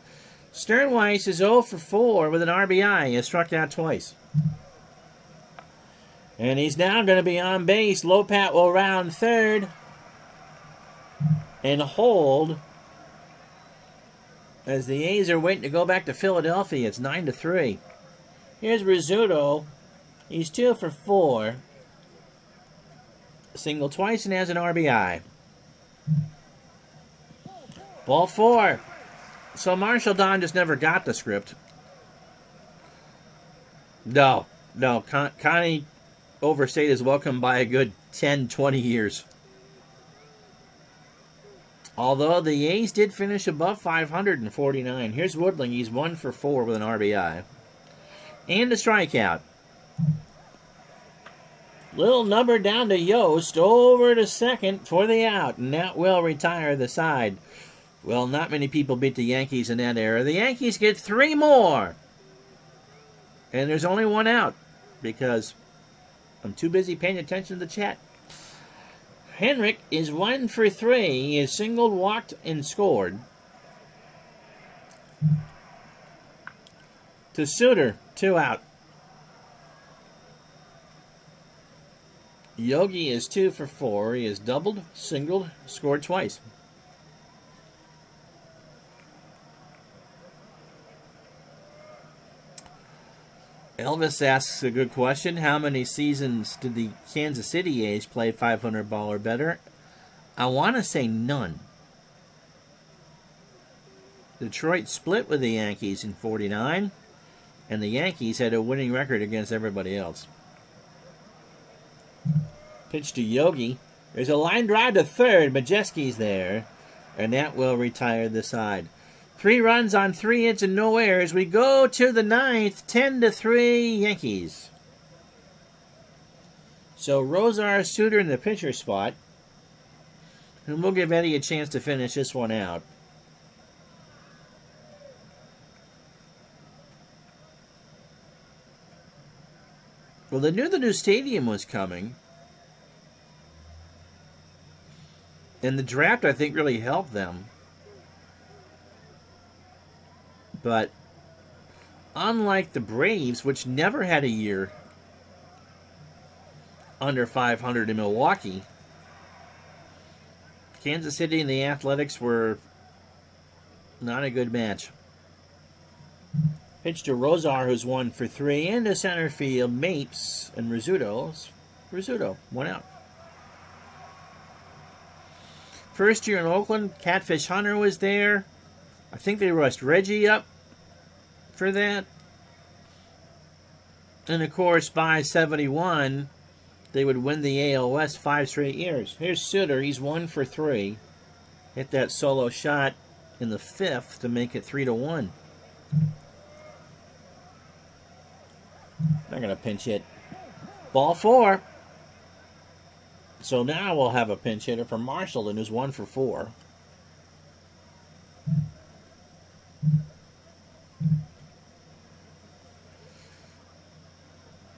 Sternweiss is 0 for 4 with an RBI. He has struck out twice. And he's now going to be on base. Lopat will round third and hold as the A's are waiting to go back to Philadelphia. It's 9-3. Here's Rizzuto. He's 2 for 4. Single twice and has an RBI. Ball 4. So Marshall Don just never got the script. No. Connie overstayed his welcome by a good 10, 20 years. Although the A's did finish above 549. Here's Woodling. He's 1 for 4 with an RBI. And a strikeout. Little number down to Yost. Over to second for the out. And that will retire the side. Well, not many people beat the Yankees in that era. The Yankees get 3 more. And there's only 1 out. Because I'm too busy paying attention to the chat. Henrik is 1 for 3. He is singled, walked, and scored. To Suter, 2 out. Yogi is 2 for 4. He is doubled, singled, scored twice. Elvis asks a good question. How many seasons did the Kansas City A's play 500 ball or better? I want to say none. Detroit split with the Yankees in 49, and the Yankees had a winning record against everybody else. Pitch to Yogi. There's a line drive to third. Majeski's there, and that will retire the side. 3 runs on 3 hits and no errors. We go to the 9th, 10-3 Yankees. So Rosar, Suter in the pitcher spot. And we'll give Eddie a chance to finish this one out. Well, they knew the new stadium was coming. And the draft, I think, really helped them. But unlike the Braves, which never had a year under 500 in Milwaukee, Kansas City and the Athletics were not a good match. Pitch to Rosar, who's 1 for 3, into center field. Mapes and Rizzuto, 1 out. First year in Oakland, Catfish Hunter was there. I think they rushed Reggie up for that. And of course, by 71, they would win the AL West 5 straight years. Here's Suter. He's 1 for 3. Hit that solo shot in the 5th to make it 3-1. Not going to pinch hit. Ball 4. So now we'll have a pinch hitter for Marshall, who's 1 for 4.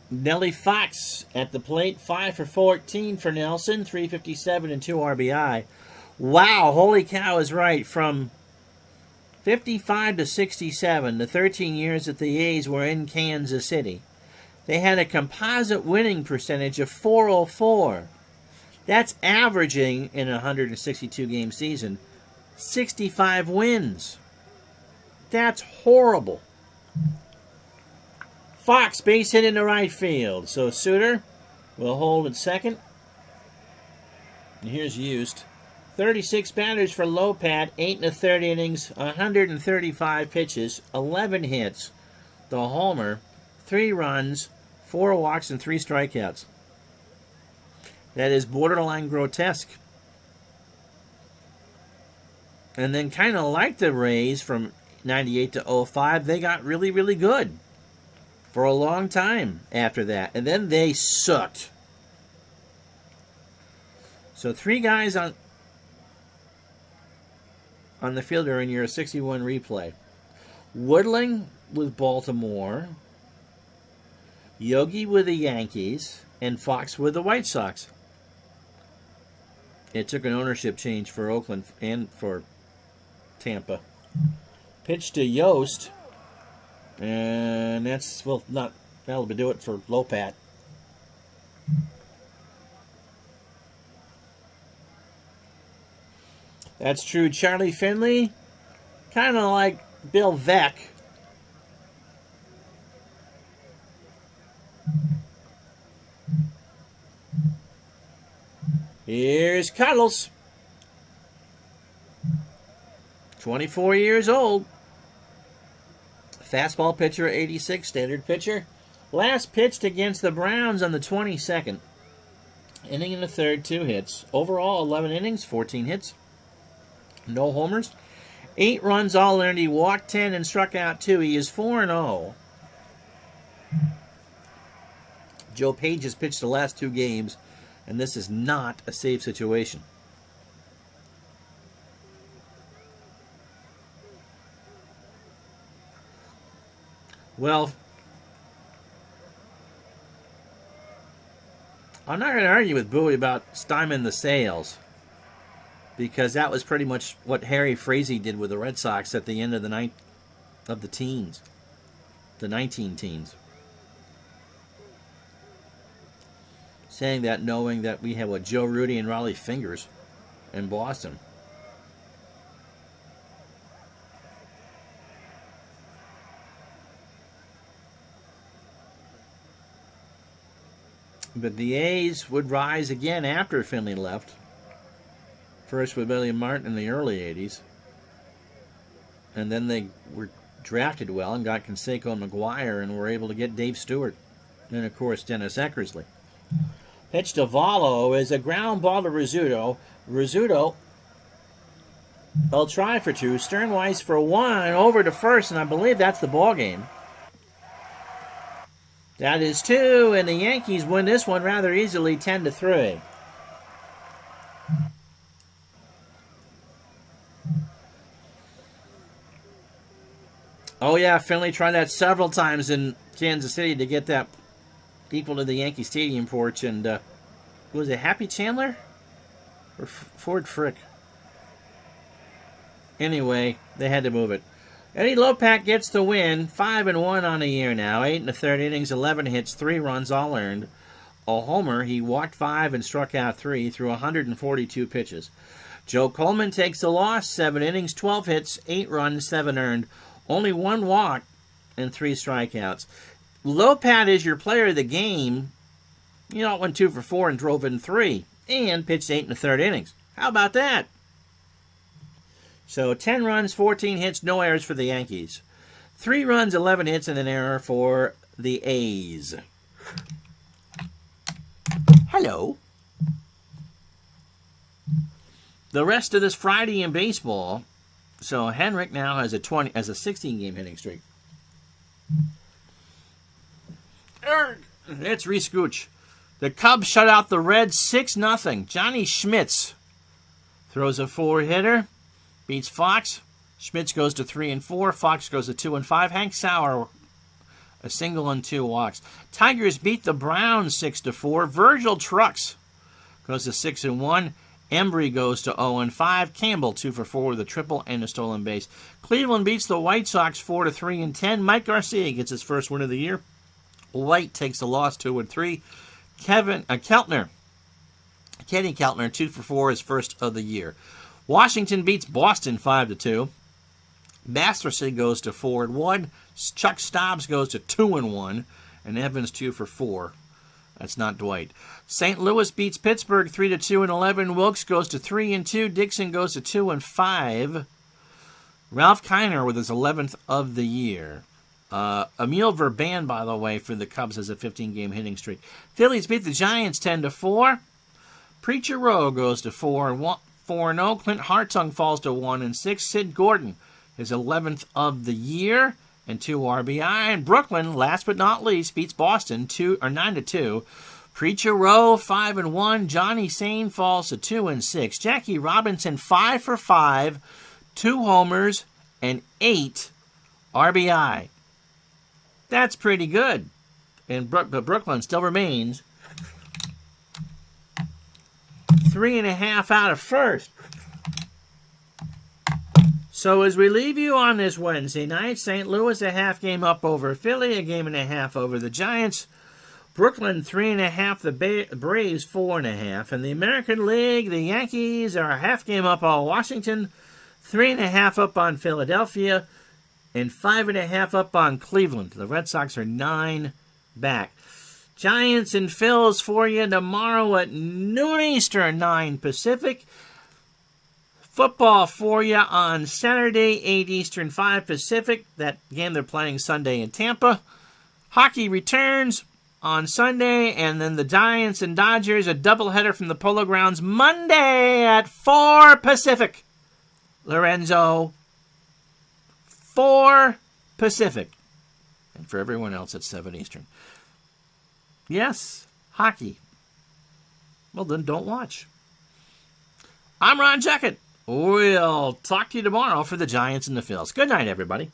Nellie Fox at the plate, 5 for 14 for Nelson, 357 and 2 RBI. Wow, holy cow is right. From 55 to 67, the 13 years that the A's were in Kansas City, they had a composite winning percentage of .404. That's averaging, in a 162-game season, 65 wins. That's horrible. Fox base hit into right field. So Suter will hold at second. And here's Used. 36 batters for Lopat, 8 1/3 innings, 135 pitches, 11 hits. The homer, 3 runs, 4 walks, and 3 strikeouts. That is borderline grotesque. And then kind of like the Rays from 98 to 05, they got really, really good for a long time after that. And then they sucked. So 3 guys on the field are in your 61 replay. Woodling with Baltimore, Yogi with the Yankees, and Fox with the White Sox. It took an ownership change for Oakland and for Tampa. Pitch to Yost. And that'll do it for Lopat. That's true. Charlie Finley, kind of like Bill Veeck. Here's Cuddles. 24 years old. Fastball pitcher, 86, standard pitcher. Last pitched against the Browns on the 22nd. Inning in the 3rd, 2 hits. Overall, 11 innings, 14 hits. No homers. 8 runs all earned. He walked 10 and struck out 2. He is 4-0. Joe Page has pitched the last 2 games, and this is not a safe situation. Well, I'm not going to argue with Bowie about stymieing the sales, because that was pretty much what Harry Frazee did with the Red Sox at the end of the teens, the 19 teens. Saying that knowing that we have Joe Rudy and Raleigh Fingers in Boston. But the A's would rise again after Finley left. First with Billy Martin in the early 80s. And then they were drafted well and got Canseco and McGuire and were able to get Dave Stewart. And, of course, Dennis Eckersley. Pitch to Vallo is a ground ball to Rizzuto. Rizzuto will try for two. Sternweiss for one. Over to first, and I believe that's the ball game. That is two, and the Yankees win this one rather easily, 10-3. Oh yeah, Finley tried that several times in Kansas City to get that equal to the Yankee Stadium porch, and was it Happy Chandler or Ford Frick? Anyway, they had to move it. Eddie Lopak gets the win, 5-1 on the year now. 8 1/3 innings, 11 hits, 3 runs, all earned. A homer, he walked 5 and struck out 3 through 142 pitches. Joe Coleman takes the loss, 7 innings, 12 hits, 8 runs, 7 earned. Only 1 walk and 3 strikeouts. Lopat is your player of the game. You know, went 2 for 4 and drove in 3, and pitched 8 1/3 innings. How about that? So 10 runs, 14 hits, no errors for the Yankees. 3 runs, 11 hits, and an error for the A's. Hello. The rest of this Friday in baseball. So Henrik now has a 16-game hitting streak. It's Reese Gooch. The Cubs shut out the Reds 6-0. Johnny Schmitz throws a 4-hitter. Beats Fox. Schmitz goes to 3-4. Fox goes to 2-5. Hank Sauer, a single and 2 walks. Tigers beat the Browns 6-4. Virgil Trucks goes to 6-1. Embry goes to 0-5. Campbell 2 for 4 with a triple and a stolen base. Cleveland beats the White Sox 4-3-10. Mike Garcia gets his first win of the year. White takes the loss 2-3. Kenny Keltner 2 for 4, his first of the year. Washington beats Boston 5-2. Masterson goes to 4-1. Chuck Stobbs goes to 2-1. And Evans 2 for 4. That's not Dwight. St. Louis beats Pittsburgh 3-2 and 11. Wilkes goes to 3-2. Dixon goes to 2-5. Ralph Kiner with his 11th of the year. Emil Verban, by the way, for the Cubs has a 15-game hitting streak. Phillies beat the Giants 10-4. Preacher Rowe goes to 4-0. Clint Hartung falls to 1-6. Sid Gordon, his 11th of the year, and 2 RBI. And Brooklyn, last but not least, beats Boston 9-2. Preacher Rowe 5-1. Johnny Sane falls to 2-6. Jackie Robinson 5 for 5, 2 homers, and 8 RBI. That's pretty good. And but Brooklyn still remains 3.5 out of first. So as we leave you on this Wednesday night, St. Louis a half game up over Philly, a game and a half over the Giants. Brooklyn 3.5, the Braves 4.5. In the American League, the Yankees are a half game up on Washington, 3.5 up on Philadelphia, and 5.5 up on Cleveland. The Red Sox are 9 back. Giants and Phils for you tomorrow at noon Eastern, 9 Pacific. Football for you on Saturday, 8 Eastern, 5 Pacific. That game they're playing Sunday in Tampa. Hockey returns on Sunday, and then the Giants and Dodgers, a doubleheader from the Polo Grounds Monday at 4 Pacific. Lorenzo, 4 Pacific. And for everyone else, it's 7 Eastern. Yes, hockey. Well, then don't watch. I'm Ron Jacket. We'll talk to you tomorrow for the Giants and the Phils. Good night, everybody.